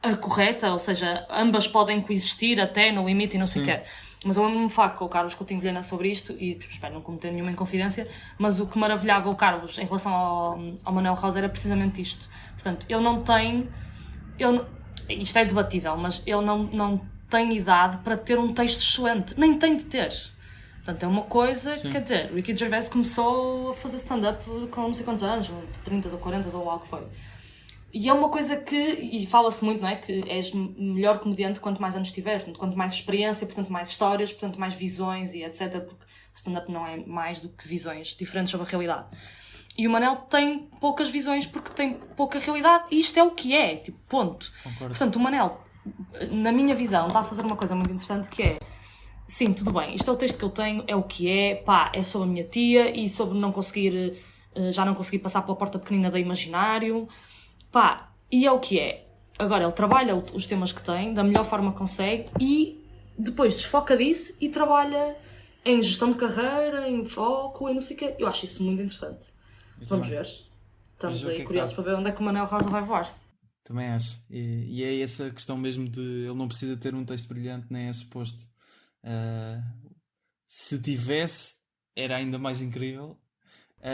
a correta, ou seja, ambas podem coexistir até no limite e não sei o quê. Mas eu lembro-me de falar com o Carlos Coutinho Vilhena sobre isto, e espero não cometer nenhuma inconfidência, mas o que maravilhava o Carlos em relação ao Manuel Rosa era precisamente isto. Portanto, ele não tem... isto é debatível, mas ele não tem idade para ter um texto excelente. Nem tem de ter. Portanto, é uma coisa... Quer dizer, o Ricky Gervais começou a fazer stand-up com não sei quantos anos, 30 ou 40 ou algo que foi. E é uma coisa que, e fala-se muito, não é? Que és melhor comediante quanto mais anos tiver, quanto mais experiência, portanto mais histórias, portanto mais visões e etc. Porque o stand-up não é mais do que visões diferentes sobre a realidade. E o Manel tem poucas visões porque tem pouca realidade, e isto é o que é, tipo, ponto. Concordo. Portanto, o Manel, na minha visão, está a fazer uma coisa muito interessante, que é: sim, tudo bem, isto é o texto que eu tenho, é o que é, pá, é sobre a minha tia e sobre já não conseguir passar pela porta pequenina da Imaginário. Pá, e é o que é. Agora, ele trabalha os temas que tem da melhor forma que consegue e depois desfoca disso e trabalha em gestão de carreira, em foco e não sei o quê. Eu acho isso muito interessante. Vamos ver. Estamos aí curiosos para ver onde é que o Manuel Rosa vai voar. Também acho. E é essa questão mesmo de ele não precisa ter um texto brilhante, nem é suposto. Se tivesse, era ainda mais incrível.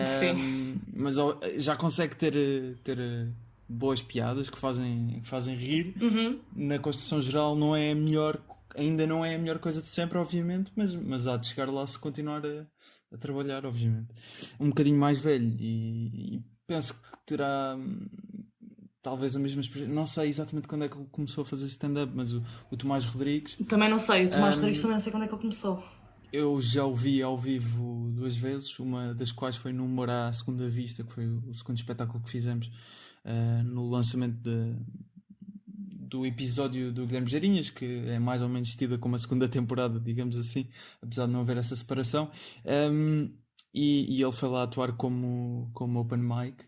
Sim. Mas já consegue ter boas piadas que fazem rir. Na construção geral ainda não é a melhor coisa de sempre, obviamente, mas há de chegar lá se continuar a trabalhar, obviamente. Um bocadinho mais velho e penso que terá talvez a mesma experiência. Não sei exatamente quando é que ele começou a fazer stand-up, mas o Tomás Rodrigues... Também não sei, o Tomás Rodrigues também não sei quando é que ele começou. Eu já o vi ao vivo 2 vezes, uma das quais foi no Humor à Segunda Vista, que foi o segundo espetáculo que fizemos no lançamento do episódio do Guilherme Geirinhas, que é mais ou menos tida como a segunda temporada, digamos assim, apesar de não haver essa separação. E ele foi lá atuar como open mic.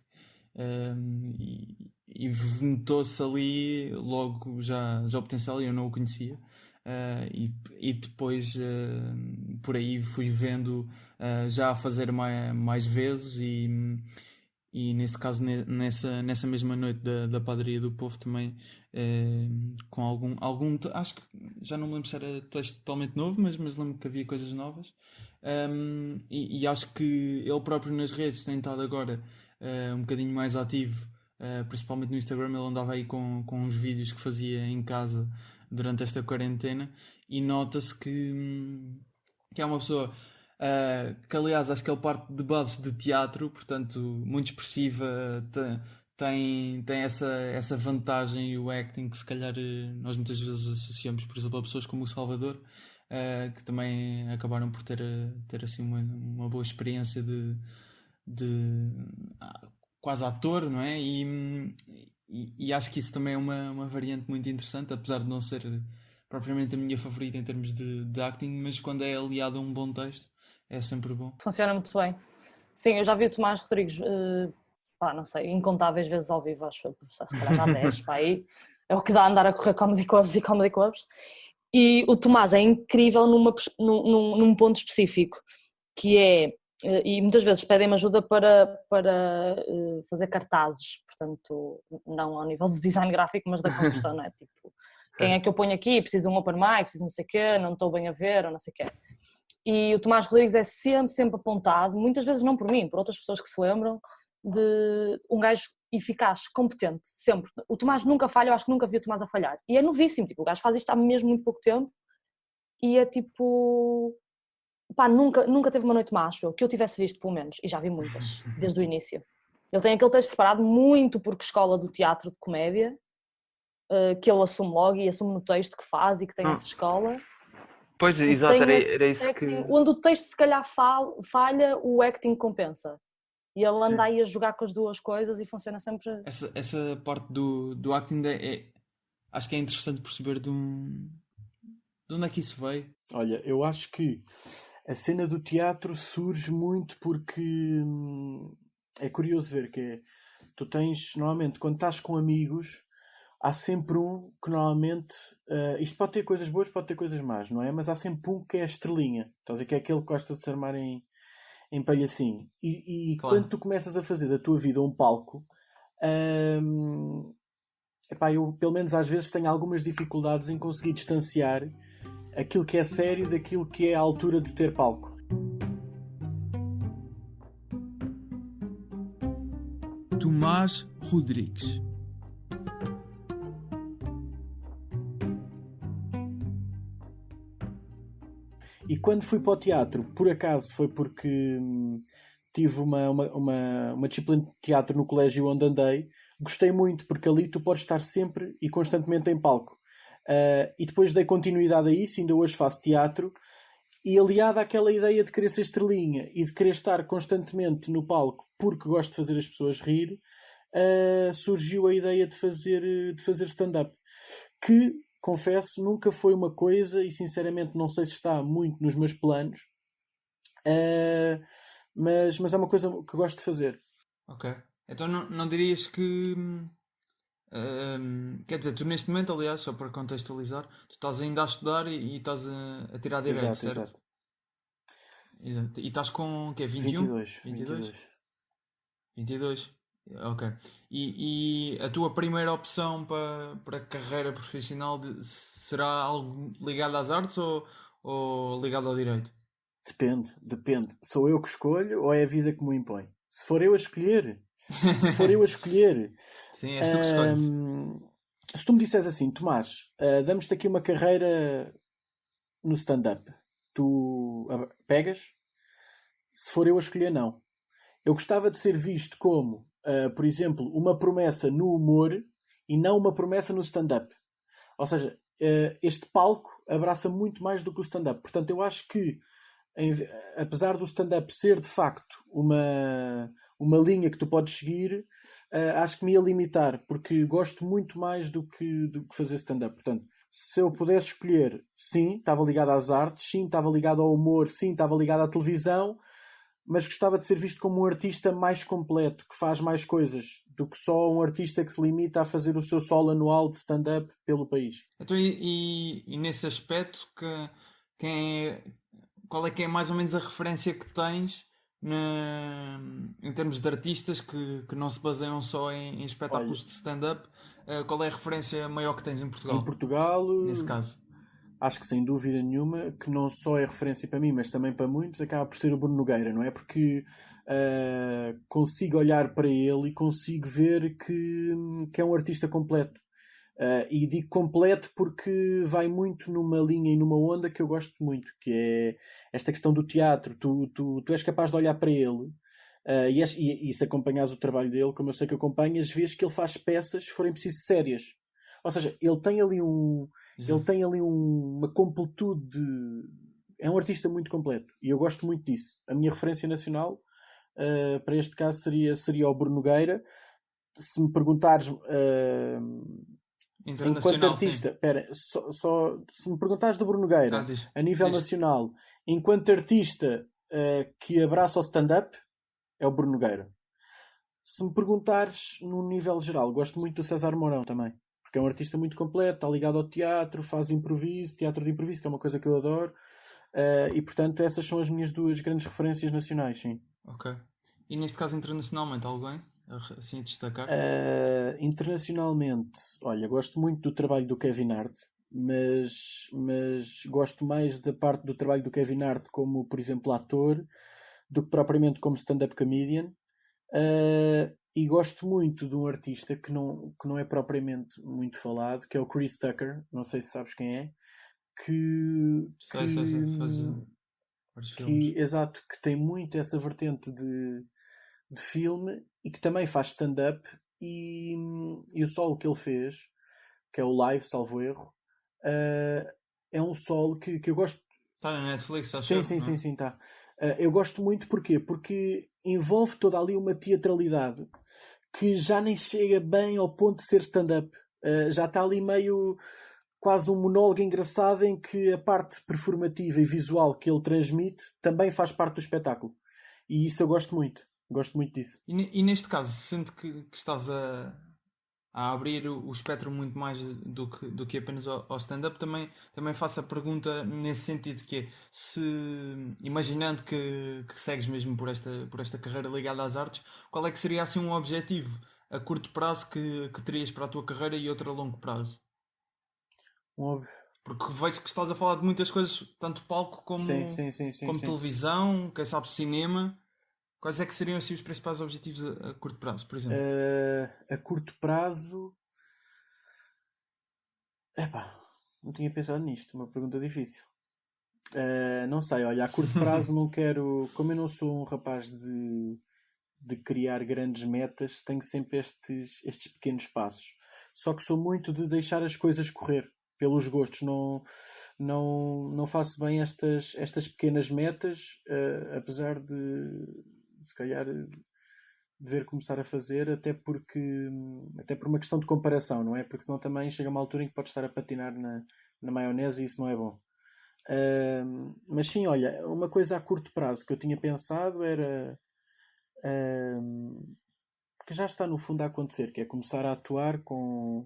E notou-se ali logo já o potencial, e eu não o conhecia. E depois por aí fui vendo já a fazer mais vezes, e nesse caso nessa mesma noite da Padaria do Povo também, com algum acho que já não me lembro se era texto totalmente novo, mas lembro que havia coisas novas. E acho que ele próprio nas redes tem estado agora um bocadinho mais ativo, principalmente no Instagram. Ele andava aí com uns vídeos que fazia em casa durante esta quarentena, e nota-se que é uma pessoa que, aliás, acho que ele parte de bases de teatro, portanto muito expressiva, tem essa vantagem, e o acting que se calhar nós muitas vezes associamos, por exemplo, a pessoas como o Salvador, que também acabaram por ter assim uma boa experiência de quase ator, não é? E acho que isso também é uma variante muito interessante, apesar de não ser propriamente a minha favorita em termos de acting, mas quando é aliado a um bom texto é sempre bom. Funciona muito bem. Sim, eu já vi o Tomás Rodrigues, não sei, incontáveis vezes ao vivo, acho que se calhar já 10, pá, aí é o que dá a andar a correr comedy clubs. E o Tomás é incrível num ponto específico, que é, e muitas vezes pedem-me ajuda para fazer cartazes, portanto, não ao nível do design gráfico, mas da construção, não é? Tipo, quem é que eu ponho aqui? Preciso de um open mic, preciso de não sei o quê, não estou bem a ver, ou não sei o quê. E o Tomás Rodrigues é sempre apontado, muitas vezes não por mim, por outras pessoas que se lembram, de um gajo eficaz, competente, sempre. O Tomás nunca falha, eu acho que nunca vi o Tomás a falhar. E é novíssimo, tipo, o gajo faz isto há mesmo muito pouco tempo, e é tipo... Pá, nunca teve uma noite má, acho eu, que eu tivesse visto, pelo menos, e já vi muitas, desde o início. Ele tem aquele texto preparado muito porque escola do teatro de comédia, que ele assume logo e assume no texto que faz e que tem essa escola. Pois, exato, era isso acting, que... Onde o texto se calhar falha, o acting compensa. E ele anda aí a jogar com as duas coisas e funciona sempre... Essa parte do acting acho que é interessante perceber de onde é que isso veio. Olha, eu acho que a cena do teatro surge muito porque é curioso ver que tu tens, normalmente, quando estás com amigos, há sempre um que normalmente, isto pode ter coisas boas, pode ter coisas más, não é? Mas há sempre um que é a estrelinha, estás a ver? Que é aquele que gosta de se armar em palhacinho. E claro, quando tu começas a fazer da tua vida um palco, eu pelo menos às vezes tenho algumas dificuldades em conseguir distanciar aquilo que é sério daquilo que é a altura de ter palco. Tomás Rodrigues. E quando fui para o teatro, por acaso foi porque tive uma disciplina de teatro no colégio onde andei. Gostei muito porque ali tu podes estar sempre e constantemente em palco. E depois dei continuidade a isso, ainda hoje faço teatro, e aliado àquela ideia de querer ser estrelinha e de querer estar constantemente no palco porque gosto de fazer as pessoas rir, surgiu a ideia de fazer stand-up, que, confesso, nunca foi uma coisa, e sinceramente não sei se está muito nos meus planos, mas é uma coisa que gosto de fazer. Ok, então não dirias que... quer dizer, tu neste momento, aliás, só para contextualizar, tu estás ainda a estudar e estás a tirar direito, certo? Exato. E estás com o quê? 21? 22? Ok. E a tua primeira opção para a carreira profissional será algo ligado às artes ou ligado ao direito? Depende. Sou eu que escolho ou é a vida que me impõe? Se for eu a escolher... Sim, és tu que escolhes. Se tu me disseres assim, Tomás, damos-te aqui uma carreira no stand-up, tu pegas? Se for eu a escolher, não. Eu gostava de ser visto como, por exemplo, uma promessa no humor e não uma promessa no stand-up. Ou seja, este palco abraça muito mais do que o stand-up. Portanto, eu acho que, apesar do stand-up ser de facto uma uma linha que tu podes seguir, acho que me ia limitar, porque gosto muito mais do que fazer stand-up. Portanto, se eu pudesse escolher, sim, estava ligado às artes, sim, estava ligado ao humor, sim, estava ligado à televisão, mas gostava de ser visto como um artista mais completo, que faz mais coisas, do que só um artista que se limita a fazer o seu solo anual de stand-up pelo país. Então, e nesse aspecto, qual é que é mais ou menos a referência que tens em termos de artistas que não se baseiam só em espetáculos Olha, de stand-up? Qual é a referência maior que tens em Portugal? em Portugal, Nesse caso. acho que sem dúvida nenhuma, que não só é referência para mim, mas também para muitos, acaba por ser o Bruno Nogueira, não é? Porque consigo olhar para ele e consigo ver que é um artista completo. E digo completo porque vai muito numa linha e numa onda que eu gosto muito, que é esta questão do teatro. Tu és capaz de olhar para ele, e se acompanhas o trabalho dele, como eu sei que acompanhas, vês que ele faz peças, se forem preciso, sérias. Ou seja, ele tem ali uma completude é um artista muito completo e eu gosto muito disso. A minha referência nacional para este caso seria o Bruno Nogueira. Se me perguntares enquanto artista, espera, se me perguntares do Bruno Nogueira a nível nacional, enquanto artista que abraça o stand-up, é o Bruno Nogueira. Se me perguntares no nível geral, gosto muito do César Mourão também, porque é um artista muito completo, está ligado ao teatro, faz improviso, teatro de improviso, que é uma coisa que eu adoro, e portanto essas são as minhas duas grandes referências nacionais, sim. Ok. E neste caso internacionalmente, alguém assim a destacar? Internacionalmente, olha, gosto muito do trabalho do Kevin Hart, mas gosto mais da parte do trabalho do Kevin Hart como, por exemplo, ator, do que propriamente como stand-up comedian. E gosto muito de um artista que não é propriamente muito falado, que é o Chris Tucker, não sei se sabes quem é, exato, que tem muito essa vertente de filme e que também faz stand-up, e o solo que ele fez, que é o Live, salvo erro, é um solo que eu gosto. Está na Netflix, sim, está. Eu gosto muito, porquê? Porque envolve toda ali uma teatralidade que já nem chega bem ao ponto de ser stand-up. Já está ali meio quase um monólogo engraçado em que a parte performativa e visual que ele transmite também faz parte do espetáculo. E isso eu gosto muito. Gosto muito disso. E neste caso, sinto que estás a abrir o espectro muito mais do que apenas ao stand-up. Também faço a pergunta nesse sentido, que é, se imaginando que segues mesmo por esta carreira ligada às artes, qual é que seria assim um objetivo a curto prazo que terias para a tua carreira e outro a longo prazo? Porque vejo que estás a falar de muitas coisas, tanto palco como televisão, quem sabe cinema. Quais é que seriam assim os principais objetivos a curto prazo, por exemplo? A curto prazo... não tinha pensado nisto. Uma pergunta difícil. Não sei, olha, a curto prazo não quero... Como eu não sou um rapaz de criar grandes metas, tenho sempre estes pequenos passos. Só que sou muito de deixar as coisas correr pelos gostos. Não faço bem estas pequenas metas, apesar de se calhar dever começar a fazer, até por uma questão de comparação, não é? Porque senão também chega uma altura em que pode estar a patinar na maionese e isso não é bom. Mas sim, olha, uma coisa a curto prazo que eu tinha pensado era que já está no fundo a acontecer, que é começar a atuar com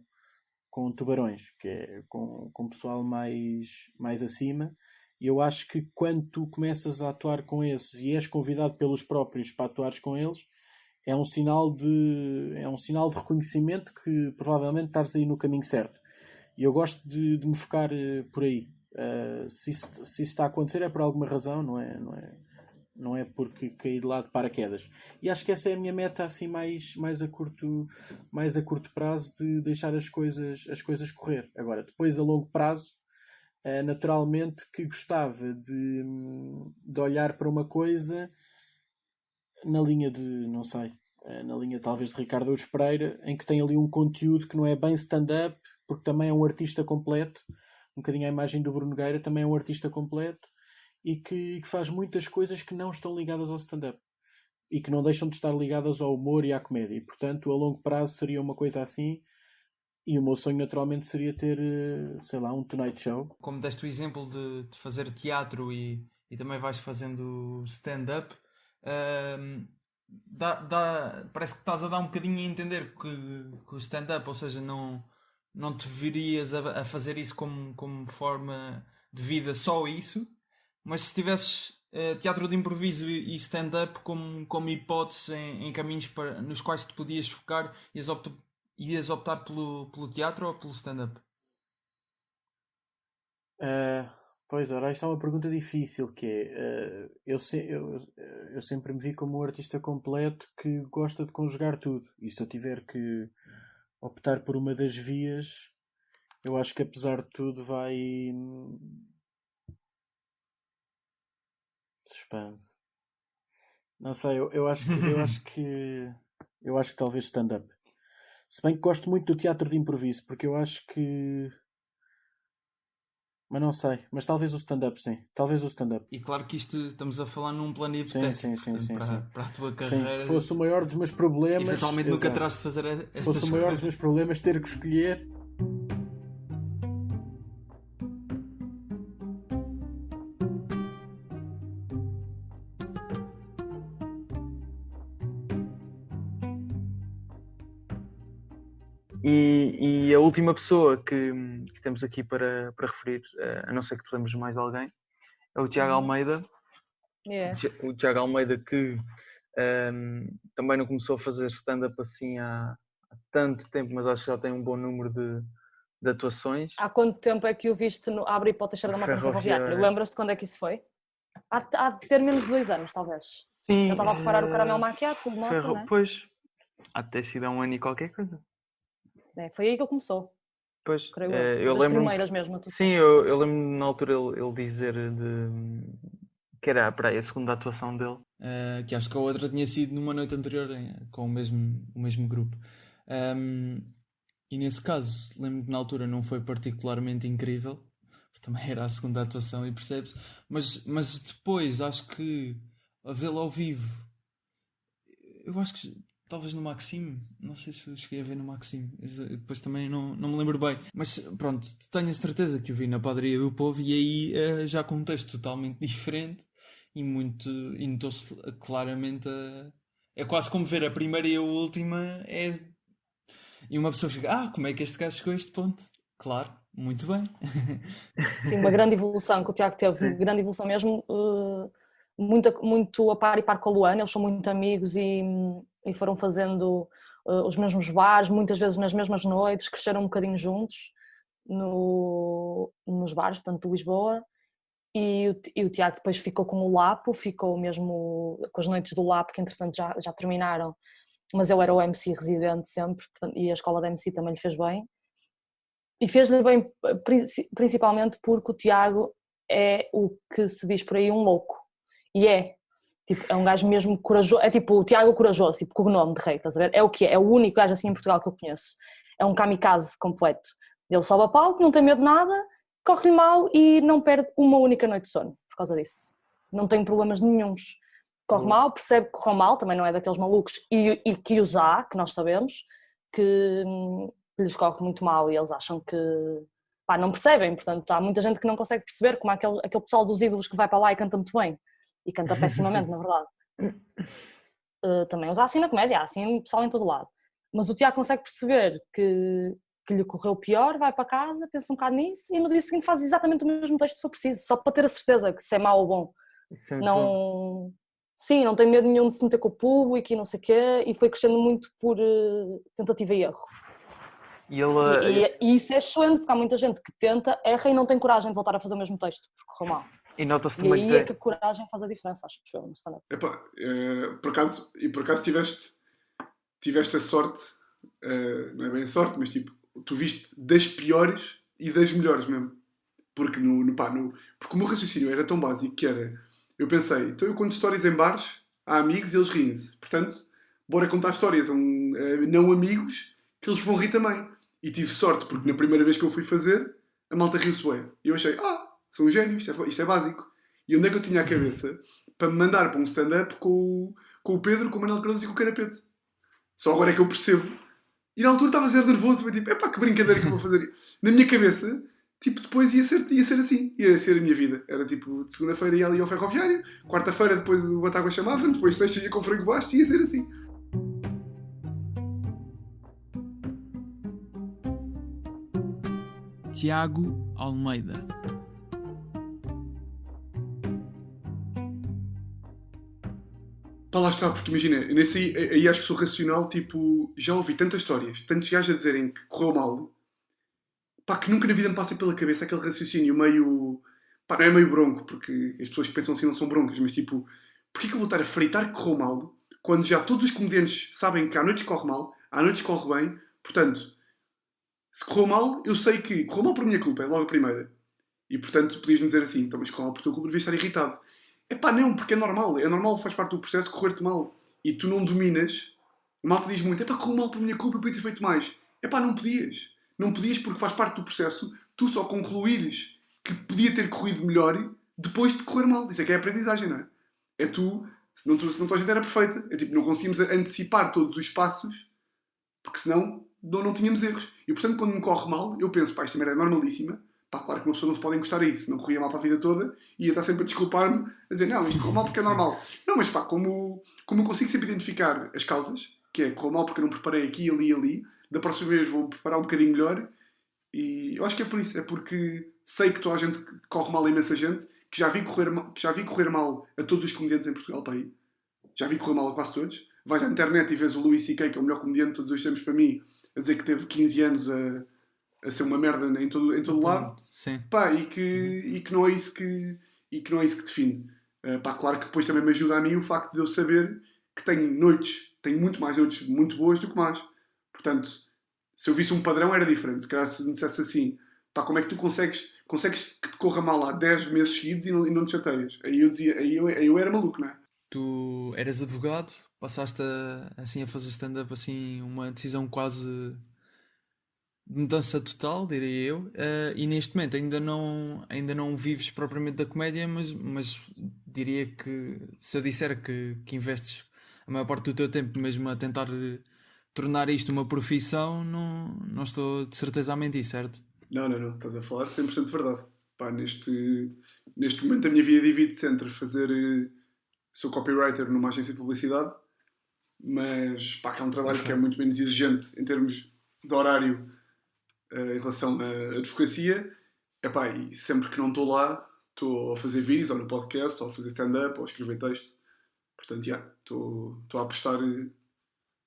tubarões, que é com pessoal mais acima. E eu acho que quando tu começas a atuar com esses e és convidado pelos próprios para atuares com eles, é um sinal de reconhecimento que provavelmente estás aí no caminho certo. E eu gosto de me focar por aí. Se isso está a acontecer é por alguma razão, não é porque caí de lá de paraquedas. E acho que essa é a minha meta assim mais a curto prazo, de deixar as coisas correr. Agora, depois a longo prazo, naturalmente que gostava de olhar para uma coisa na linha de, não sei, na linha talvez de Ricardo Araújo Pereira, em que tem ali um conteúdo que não é bem stand-up, porque também é um artista completo, um bocadinho a imagem do Bruno Nogueira, também é um artista completo, e que faz muitas coisas que não estão ligadas ao stand-up. e que não deixam de estar ligadas ao humor e à comédia. E, portanto, a longo prazo seria uma coisa assim. E o meu sonho, naturalmente, seria ter, sei lá, um Tonight Show. Como deste o exemplo de fazer teatro e também vais fazendo stand-up, parece que estás a dar um bocadinho a entender que o stand-up, ou seja, não te virias a fazer isso como forma de vida, só isso, mas se tivesses teatro de improviso e stand-up como hipótese em caminhos nos quais te podias focar, ias optar pelo teatro ou pelo stand-up? Pois, ora, esta é uma pergunta difícil, que é, eu sempre me vi como um artista completo que gosta de conjugar tudo, e se eu tiver que optar por uma das vias, eu acho que apesar de tudo vai... Suspense. Não sei, eu acho que talvez stand-up. Se bem que gosto muito do teatro de improviso, porque eu acho que... Mas não sei. Mas talvez o stand-up, sim. Talvez o stand-up. E claro que isto estamos a falar num plano hipotético. Sim. Para a tua carreira. Sim, fosse o maior dos meus problemas... Eventualmente nunca terás de fazer estas fosse o maior dos meus problemas ter que escolher... E a última pessoa que temos aqui para referir, a não ser que te lembres mais de alguém, é o Tiago Almeida. Yes. O Tiago Almeida que também não começou a fazer stand-up assim há tanto tempo, mas acho que já tem um bom número de atuações. Há quanto tempo é que o viste no Abre para o Teixeira da Mata Ferroviário? Lembras-te quando é que isso foi? Há de ter menos de 2 anos, talvez. Sim. Eu estava a preparar o caramelo macchiato, de moto, não é? Pois, há de ter sido há um ano e qualquer coisa. Foi aí que ele começou. Pois, Creio eu das lembro. primeiras mesmo. Sim, eu lembro na altura ele dizer que era para aí a segunda atuação dele. Que acho que a outra tinha sido numa noite anterior com o mesmo grupo. E nesse caso, lembro que na altura não foi particularmente incrível. Também era a segunda atuação e percebes. Mas depois, acho que a vê-lo ao vivo, eu acho que talvez no Maxime, não sei se eu cheguei a ver no Maxime, depois também não me lembro bem, mas pronto, tenho a certeza que o vi na Padaria do Povo e aí já com um texto totalmente diferente e notou-se claramente é quase como ver a primeira e a última e uma pessoa fica, como é que este gajo chegou a este ponto? Claro, muito bem. Sim, uma grande evolução que o Tiago teve, uma grande evolução mesmo, muito a par e par com a Luana, eles são muito amigos e foram fazendo os mesmos bares, muitas vezes nas mesmas noites, cresceram um bocadinho juntos nos bares, portanto, de Lisboa, e o Tiago depois ficou com o Lapo, ficou mesmo com as noites do Lapo, que entretanto já terminaram, mas eu era o MC residente sempre, portanto, e a escola de MC também lhe fez bem. E fez-lhe bem principalmente porque o Tiago é o que se diz por aí um louco, e é um gajo mesmo corajoso, é tipo o Tiago corajoso, tipo com o nome de rei, estás a ver? É o que é o único gajo assim em Portugal que eu conheço, é um kamikaze completo, ele sobe a palco, não tem medo de nada, corre-lhe mal e não perde uma única noite de sono por causa disso, não tem problemas nenhuns, corre mal, percebe que correu mal, também não é daqueles malucos e que os há, que nós sabemos, que lhes corre muito mal e eles acham que não percebem, portanto há muita gente que não consegue perceber como aquele pessoal dos ídolos que vai para lá e canta muito bem e canta pessimamente, na verdade. Também os há assim na comédia, há assim pessoal em todo lado, mas o Tiago consegue perceber que lhe correu pior, vai para casa, pensa um bocado nisso e no dia seguinte faz exatamente o mesmo texto se for preciso, só para ter a certeza que se é mau ou bom. Não... Sim, não tem medo nenhum de se meter com o público e não sei o quê, e foi crescendo muito por tentativa e erro. E isso é excelente, porque há muita gente que tenta, erra e não tem coragem de voltar a fazer o mesmo texto, porque correu mal. E nota-se também aí é que a coragem faz a diferença, acho que no stand-up. Por acaso tiveste a sorte, não é bem a sorte, mas tipo, tu viste das piores e das melhores mesmo. Porque, porque o meu raciocínio era tão básico que era... Eu pensei, então eu conto histórias em bares, há amigos e eles riem-se. Portanto, bora contar histórias a não amigos que eles vão rir também. E tive sorte, porque na primeira vez que eu fui fazer, a malta riu-se bem. E eu achei, sou um gênio, isto é básico. E onde é que eu tinha a cabeça para me mandar para um stand-up com com o Pedro, com o Manuel Cardoso e com o Carapeto. Só agora é que eu percebo. E na altura estava zero nervoso, foi tipo, epá, que brincadeira que eu vou fazer. Na minha cabeça, tipo, depois ia ser assim, ia ser a minha vida. Era tipo, de segunda-feira ia ali ao ferroviário, quarta-feira depois o Batágua chamava, depois sexta ia com o frango baixo e ia ser assim. Tiago Almeida. Pá, lá está, porque imagina, nesse aí acho que sou racional, tipo, já ouvi tantas histórias, tantos gajos a dizerem que correu mal, pá, que nunca na vida me passa pela cabeça aquele raciocínio meio, pá, não é meio bronco, porque as pessoas que pensam assim não são broncas, mas tipo, porquê que eu vou estar a fritar que correu mal, quando já todos os comediantes sabem que há noites corre mal, há noites corre bem, portanto, se correu mal, eu sei que correu mal por minha culpa, é logo a primeira. E portanto, podias-me dizer assim, então, mas correu mal por tua culpa, devias estar irritado. É pá, não, porque é normal, faz parte do processo correr-te mal. E tu não dominas, a malta diz muito, é pá, correu mal por minha culpa, eu podia ter feito mais. É pá, não podias. Não podias porque faz parte do processo, tu só concluires que podia ter corrido melhor depois de correr mal. Isso é que é a aprendizagem, não é? É tu, se não toda a gente era perfeita. É tipo, não conseguimos antecipar todos os passos, porque senão não tínhamos erros. E portanto, quando me corre mal, eu penso, pá, esta merda é normalíssima. Pá, claro que uma pessoa não se pode encostar a isso. Não corria mal para a vida toda e ia estar sempre a desculpar-me, a dizer, não, isto correu mal porque é normal. Não, mas pá, como eu consigo sempre identificar as causas, que é correu mal porque eu não preparei aqui, ali e ali, da próxima vez vou preparar um bocadinho melhor. E eu acho que é por isso. É porque sei que toda a gente corre mal a imensa gente, que já vi correr mal a todos os comediantes em Portugal, para aí. Já vi correr mal a quase todos. Vais à internet e vês o Louis C.K., que é o melhor comediante de todos os tempos para mim, a dizer que teve 15 anos a ser uma merda em todo lado. Sim. Pá, e que não é isso que define. Pá, claro que depois também me ajuda a mim o facto de eu saber que tenho muito mais noites muito boas do que más. Portanto, se eu visse um padrão era diferente. Se calhar se me dissesse assim, pá, como é que tu consegues que te corra mal há 10 meses seguidos e não te chateias? Aí eu dizia, aí eu era maluco, não é? Tu eras advogado, passaste a fazer stand-up, assim, uma decisão quase de mudança total, diria eu, e neste momento ainda não vives propriamente da comédia, mas diria que se eu disser que investes a maior parte do teu tempo mesmo a tentar tornar isto uma profissão, não estou de certeza a mentir, certo? Não, estás a falar 100% de verdade. Pá, neste momento a minha vida divide-se entre sou copywriter numa agência de publicidade, mas pá, que é um trabalho que é muito menos exigente em termos de horário em relação à advocacia. Epá, e sempre que não estou lá, estou a fazer vídeos, ou no podcast, ou a fazer stand-up, ou a escrever texto. Portanto, estou a apostar.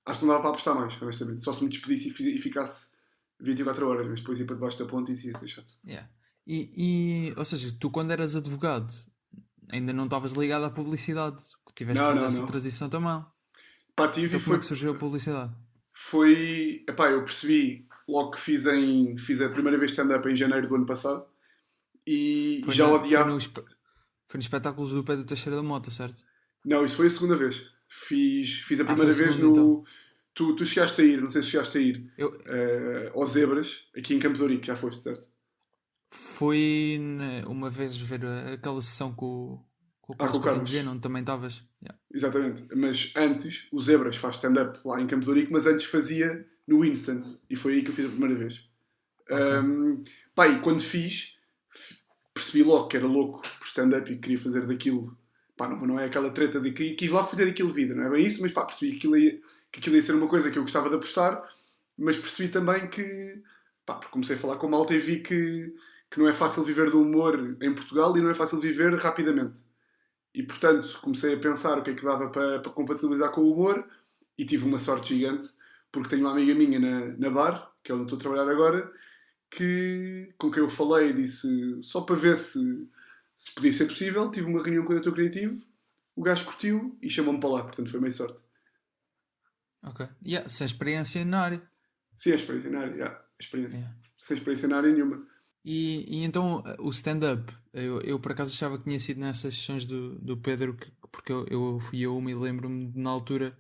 Acho que não dava para apostar mais, honestamente. Só se me despedisse e ficasse 24 horas, mas depois ia para debaixo da ponte e ia ser chato. Yeah. Ou seja, tu quando eras advogado ainda não estavas ligado à publicidade, tiveste que fazer essa transição também. Pá, então, como é que surgiu a publicidade? Eu percebi logo que fiz a primeira vez stand-up em janeiro do ano passado e já odiava. Foi nos espetáculos do Pedro Teixeira da Mota, certo? Não, isso foi a segunda vez. Fiz a primeira vez no... Então. Tu chegaste a ir, não sei se chegaste a ir aos Zebras, aqui em Campo de Ourique, já foste, certo? Foi uma vez ver aquela sessão com o Carlos, onde também estavas. Yeah. Exatamente, mas antes, o Zebras faz stand-up lá em Campo de Ourique, mas antes fazia no Winston, e foi aí que eu fiz a primeira vez. Okay. E quando fiz, percebi logo que era louco por stand-up e queria fazer daquilo. Pá, não é aquela treta de que quis logo fazer daquilo vida, não é bem isso, mas pá, percebi que aquilo ia ser uma coisa que eu gostava de apostar, mas percebi também que, pá, porque comecei a falar com a malta e vi que não é fácil viver do humor em Portugal e não é fácil viver rapidamente. E portanto comecei a pensar o que é que dava para compatibilizar com o humor e tive uma sorte gigante, porque tenho uma amiga minha na Bar, que é onde estou a trabalhar agora, com quem eu falei e disse, só para ver se podia ser possível, tive uma reunião com o diretor criativo, o gajo curtiu e chamou-me para lá, portanto foi meio sorte. Ok. Sem experiência na área. Sim, a experiência na área, sem experiência na área nenhuma. E então o stand-up, eu por acaso achava que tinha sido nessas sessões do Pedro, porque eu fui a uma e lembro-me na altura,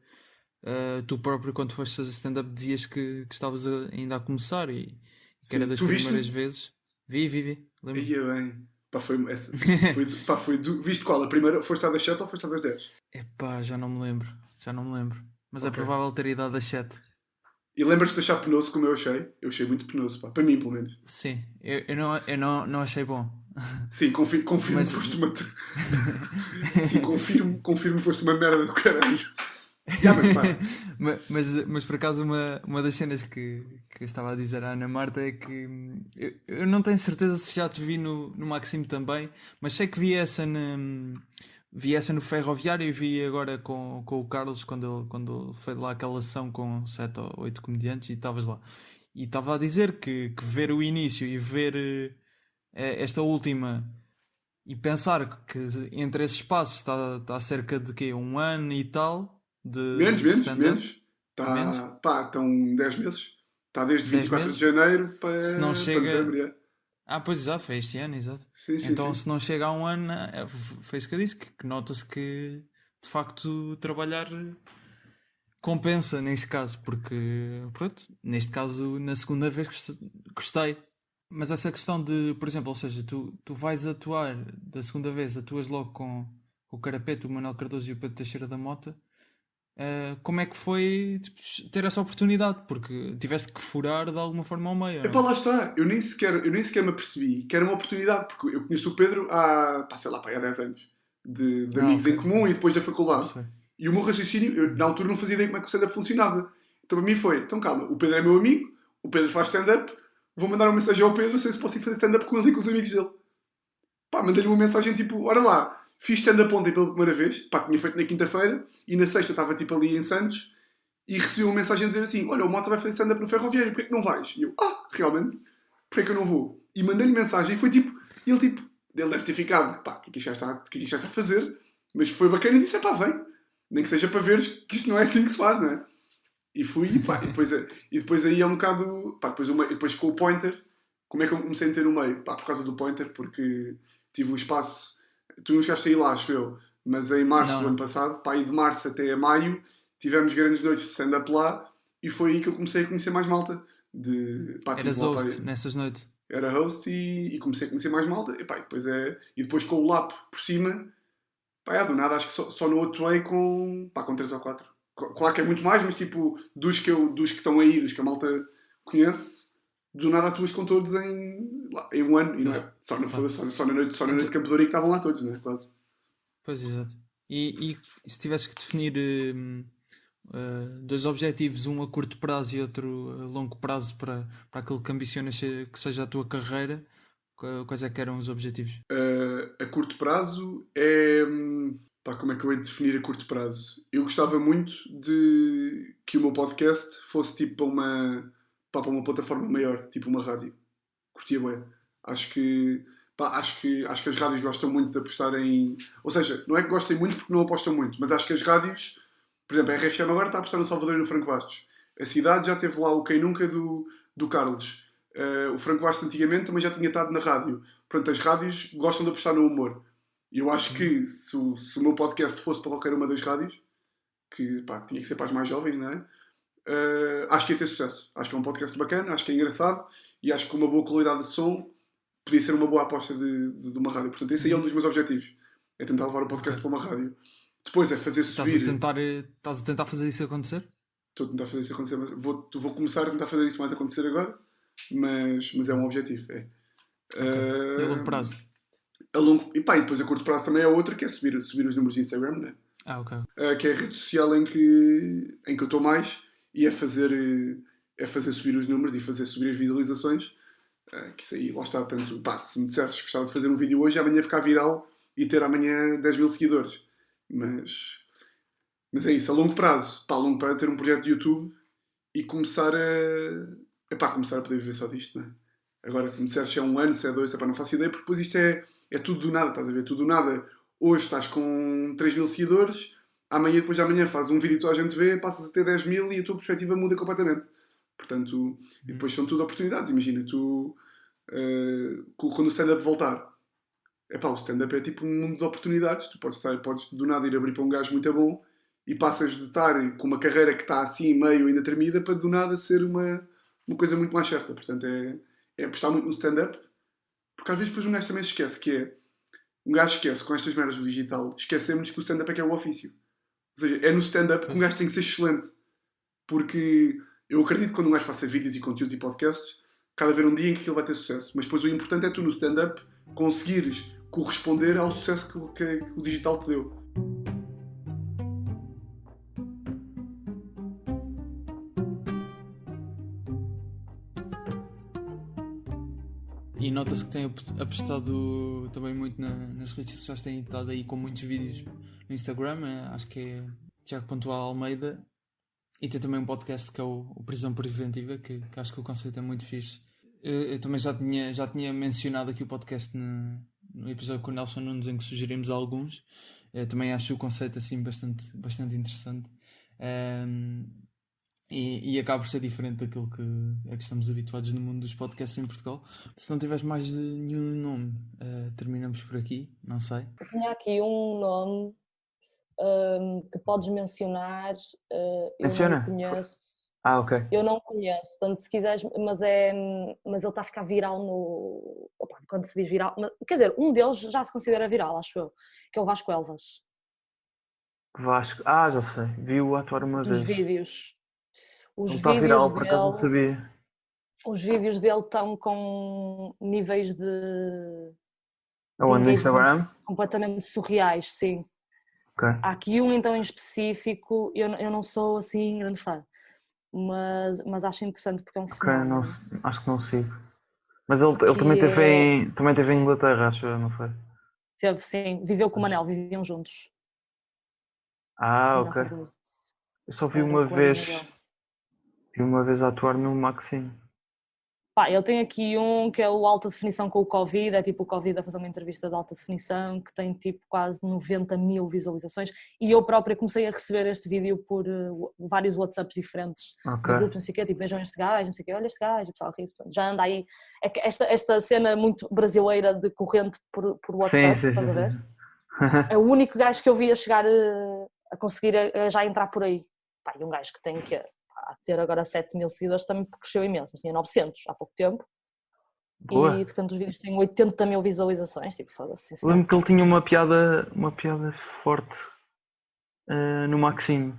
tu próprio quando foste fazer stand-up dizias que estavas ainda a começar e que era das primeiras vezes. Vi, lembro-me. Ia bem. Pá, viste qual? A primeira, foste à das 7 ou foste à das 10? Epá, já não me lembro. Já não me lembro. Mas é Ok. provável ter idade das 7. E lembras-te de achar penoso como eu achei? Eu achei muito penoso, pá. Para mim, pelo menos. Sim, eu não achei bom. Sim, confirmo Mas- que foste uma... Sim, confirmo que foste uma merda do caralho. Já, mas pá. Mas por acaso uma das cenas que eu estava a dizer à Ana Marta é que eu não tenho certeza se já te vi no Maxime também, mas sei que vi essa no Ferroviário e vi agora com o Carlos quando ele fez lá aquela sessão com 7 ou 8 comediantes e estavas lá. E estava a dizer que ver o início e ver esta última e pensar que entre esse espaço está cerca de quê? 1 ano e tal de Menos. stand-up. Tá, pá, estão 10 meses. Está desde 10 24 meses? de janeiro para, Se não chega- para novembro. É. Pois exato, foi este ano, exato. Sim, Então, sim. se não chega a 1 ano, foi isso que eu disse, que nota-se que de facto trabalhar compensa neste caso, porque pronto, neste caso na segunda vez gostei. Mas essa questão de, por exemplo, ou seja, tu vais atuar da segunda vez, atuas logo com o Carapeto, o Manuel Cardoso e o Pedro Teixeira da Mota. Como é que foi tipo, ter essa oportunidade? Porque tiveste que furar de alguma forma ao meio. Epá, lá está. Eu nem sequer me apercebi que era uma oportunidade, porque eu conheço o Pedro há 10 anos. De amigos ok. em comum e depois da faculdade. Perfeito. E o meu raciocínio, eu na altura não fazia ideia como é que o stand-up funcionava. Então para mim foi, então calma, o Pedro é meu amigo, o Pedro faz stand-up, vou mandar uma mensagem ao Pedro, sei se posso ir fazer stand-up com ele e com os amigos dele. Pá, mandei-lhe uma mensagem tipo, olha lá, fiz stand-up ontem pela primeira vez, pá, tinha feito na quinta-feira, e na sexta estava tipo ali em Santos, e recebi uma mensagem a dizer assim, olha, o Mota vai fazer stand-up no Ferroviário, porquê que não vais? E eu, realmente? Porquê que eu não vou? E mandei-lhe mensagem, e foi tipo, ele deve ter ficado, pá, o que é que isto já está a fazer? Mas foi bacana e disse, pá, vem. Nem que seja para veres que isto não é assim que se faz, não é? E fui, pá, e depois aí é um bocado, pá, depois com o Pointer, como é que eu comecei a meter no meio? Pá, por causa do Pointer, porque tive um espaço, tu não chegaste a ir lá, acho eu, mas em março do ano passado, pá, e de março até a maio, tivemos grandes noites de stand-up lá, e foi aí que eu comecei a conhecer mais malta. Eras host nessas noites? Era host e comecei a conhecer mais malta, e depois com o Lap por cima, pá, do nada, acho que só no atuei com 3 ou 4. Claro que é muito mais, mas tipo, dos que estão aí, dos que a malta conhece, do nada atuas com todos em 1 ano. E não é só na noite de Campo de Ouro que estavam lá todos, né? Quase. Pois, exato. E se tivesses que definir 2 objetivos, um a curto prazo e outro a longo prazo para aquilo que ambicionas que seja a tua carreira, quais é que eram os objetivos? A curto prazo é... Pá, como é que eu hei de definir a curto prazo? Eu gostava muito de que o meu podcast fosse tipo para uma plataforma maior, tipo uma rádio. Curtia bem. Acho que as rádios gostam muito de apostar em... Ou seja, não é que gostem muito porque não apostam muito, mas acho que as rádios... Por exemplo, a RFM agora está a apostar no Salvador e no Franco Bastos. A Cidade já teve lá o Quem Nunca do Carlos. O Franco Bastos antigamente também já tinha estado na rádio. Portanto, as rádios gostam de apostar no humor. E eu acho que se o meu podcast fosse para qualquer uma das rádios, que pá, tinha que ser para as mais jovens, não é? Acho que ia ter sucesso. Acho que é um podcast bacana, acho que é engraçado e acho que com uma boa qualidade de som podia ser uma boa aposta de uma rádio. Portanto, esse aí é um dos meus objetivos. É tentar levar o podcast para uma rádio. Depois é fazer subir... Estás a tentar fazer isso acontecer? Estou a tentar fazer isso acontecer, mas vou começar a tentar fazer isso mais acontecer agora, mas é um objetivo. Okay. E a longo prazo? E depois a curto prazo também é outra, que é subir os números de Instagram, né? Ok. Que é a rede social em que eu estou mais, e é fazer subir os números e fazer subir as visualizações, que isso aí, lá está, tanto, se me dissesses que gostava de fazer um vídeo hoje, amanhã ficar viral e ter amanhã 10 mil seguidores. Mas é isso, a longo prazo é ter um projeto de YouTube e começar a poder viver só disto, não é? Agora, se me disseres se é 1 ano, se é 2, não faço ideia, porque depois isto é tudo do nada, estás a ver? Tudo do nada. Hoje estás com 3 mil seguidores, depois de amanhã fazes um vídeo que toda a gente vê, passas a ter 10 mil e a tua perspectiva muda completamente. Portanto, e depois são tudo oportunidades. Imagina, quando o stand-up voltar, o stand-up é tipo um mundo de oportunidades. Tu podes do nada ir abrir para um gajo muito bom e passas de estar com uma carreira que está assim, meio ainda tremida, para do nada ser uma coisa muito mais certa. Portanto, é apostar muito no stand-up, porque às vezes depois um gajo também se esquece, um gajo esquece com estas merdas do digital, esquecemos que o stand-up é que é o ofício. O seja, é no stand-up que um gajo tem que ser excelente. Porque eu acredito que quando um gajo faça vídeos e conteúdos e podcasts, cada haver um dia em que aquilo vai ter sucesso. Mas depois o importante é tu no stand-up conseguires corresponder ao sucesso que o digital te deu. E nota-se que tem apostado também muito nas redes sociais, tem estado aí com muitos vídeos no Instagram, acho que é Tiago Almeida, e tem também um podcast que é o Prisão Preventiva, que acho que o conceito é muito fixe. Eu também já tinha mencionado aqui o podcast no episódio com o Nelson Nunes, em que sugerimos alguns. Eu também acho o conceito assim bastante interessante. E acaba por ser diferente daquilo que estamos habituados no mundo dos podcasts em Portugal. Se não tiveres mais nenhum nome, terminamos por aqui, não sei. Eu tinha aqui um nome que podes mencionar. Menciona? Eu não conheço. Ok. Eu não conheço, portanto, se quiseres, mas ele está a ficar viral no... Opa, quando se diz viral... Quer dizer, um deles já se considera viral, acho eu, que é o Vasco Elvas. Vasco, já sei, vi-o atuar uma Dos vez. vídeos. Ele está viral, por acaso não sabia. Os vídeos dele estão com níveis de No Instagram? completamente surreais, sim. Okay. Há aqui um então em específico, eu não sou assim grande fã, mas acho interessante porque é um fenómeno. Acho que não sigo. Mas ele também teve em Inglaterra, acho, não foi? Teve, sim. Viveu com o Manel, viviam juntos. Ok. Eu só vi uma vez. Vi uma vez a atuar no Maxime. Ele tem aqui um que é o Alta Definição com o Covid, é tipo o Covid a fazer uma entrevista de alta definição, que tem tipo quase 90 mil visualizações, e eu própria comecei a receber este vídeo por vários WhatsApps diferentes, de grupos, não sei o quê, tipo, vejam este gajo, não sei o quê, olha este gajo, o pessoal ri, já anda aí, é que esta cena muito brasileira de corrente por WhatsApp, estás a ver? É o único gajo que eu vi a chegar a conseguir já entrar por aí. E um gajo que tem que ter agora 7 mil seguidores também cresceu imenso, mas tinha 900 há pouco tempo. Boa. E de repente os vídeos têm 80 mil visualizações, tipo, foda-se. Lembro que ele tinha uma piada forte no Maxime.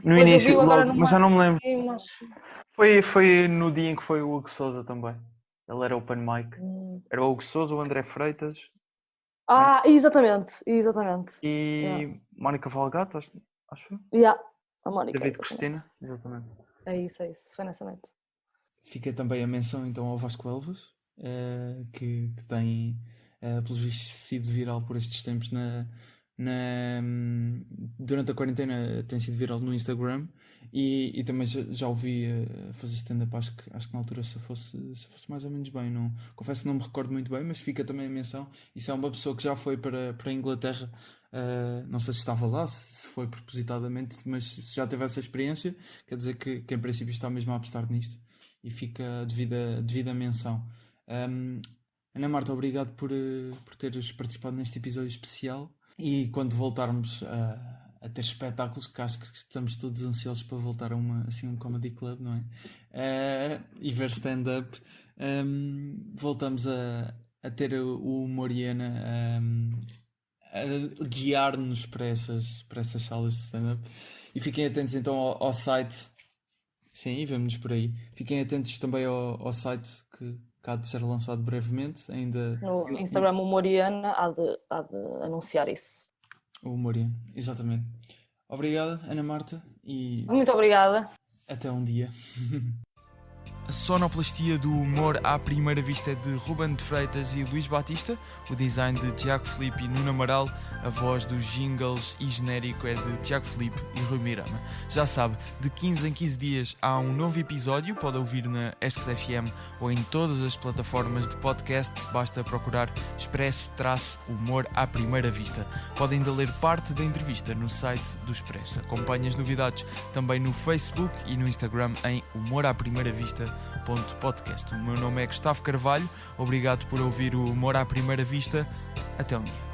No início, logo, mas já não me lembro. Mas... Foi no dia em que foi o Hugo Sousa também. Ele era open mic. Era o Hugo Sousa, o André Freitas. Exatamente. E Mónica Valgato, acho. A Mónica. David Cristina, exatamente. É isso, foi nessa noite. Fica também a menção então ao Vasco Elvas, que tem, pelos vistos, sido viral por estes tempos durante a quarentena, tem sido viral no Instagram e também já ouvi fazer stand-up, acho que na altura se fosse mais ou menos bem, não, confesso que não me recordo muito bem, mas fica também a menção. Isso é uma pessoa que já foi para a Inglaterra, não sei se estava lá, se foi propositadamente, mas se já teve essa experiência, quer dizer que em princípio está mesmo a apostar nisto e fica devida menção. Ana Marta, obrigado por teres participado neste episódio especial. E quando voltarmos a ter espetáculos, que acho que estamos todos ansiosos para voltar a um comedy club, não é? E ver stand-up, voltamos a ter o Humoriana a guiar-nos para essas salas de stand-up. E fiquem atentos então ao site. Sim, e vemo-nos por aí. Fiquem atentos também ao site que há de ser lançado brevemente. Ainda no Instagram Humoriana há de anunciar isso. O Humoriana, exatamente. Obrigada, Ana Marta. E muito obrigada. Até um dia. A sonoplastia do Humor à Primeira Vista é de Ruben de Freitas e Luís Batista, o design de Tiago Filipe e Nuno Amaral, a voz dos jingles e genérico é de Tiago Filipe e Rui Mirama. Já sabe, de 15 em 15 dias há um novo episódio, pode ouvir na Esques FM ou em todas as plataformas de podcast, basta procurar Expresso-Humor à Primeira Vista. Pode ainda ler parte da entrevista no site do Expresso. Acompanhe as novidades também no Facebook e no Instagram em humoraprimeiravista.podcast. O meu nome é Gustavo Carvalho, obrigado por ouvir o Humor à Primeira Vista, até um dia.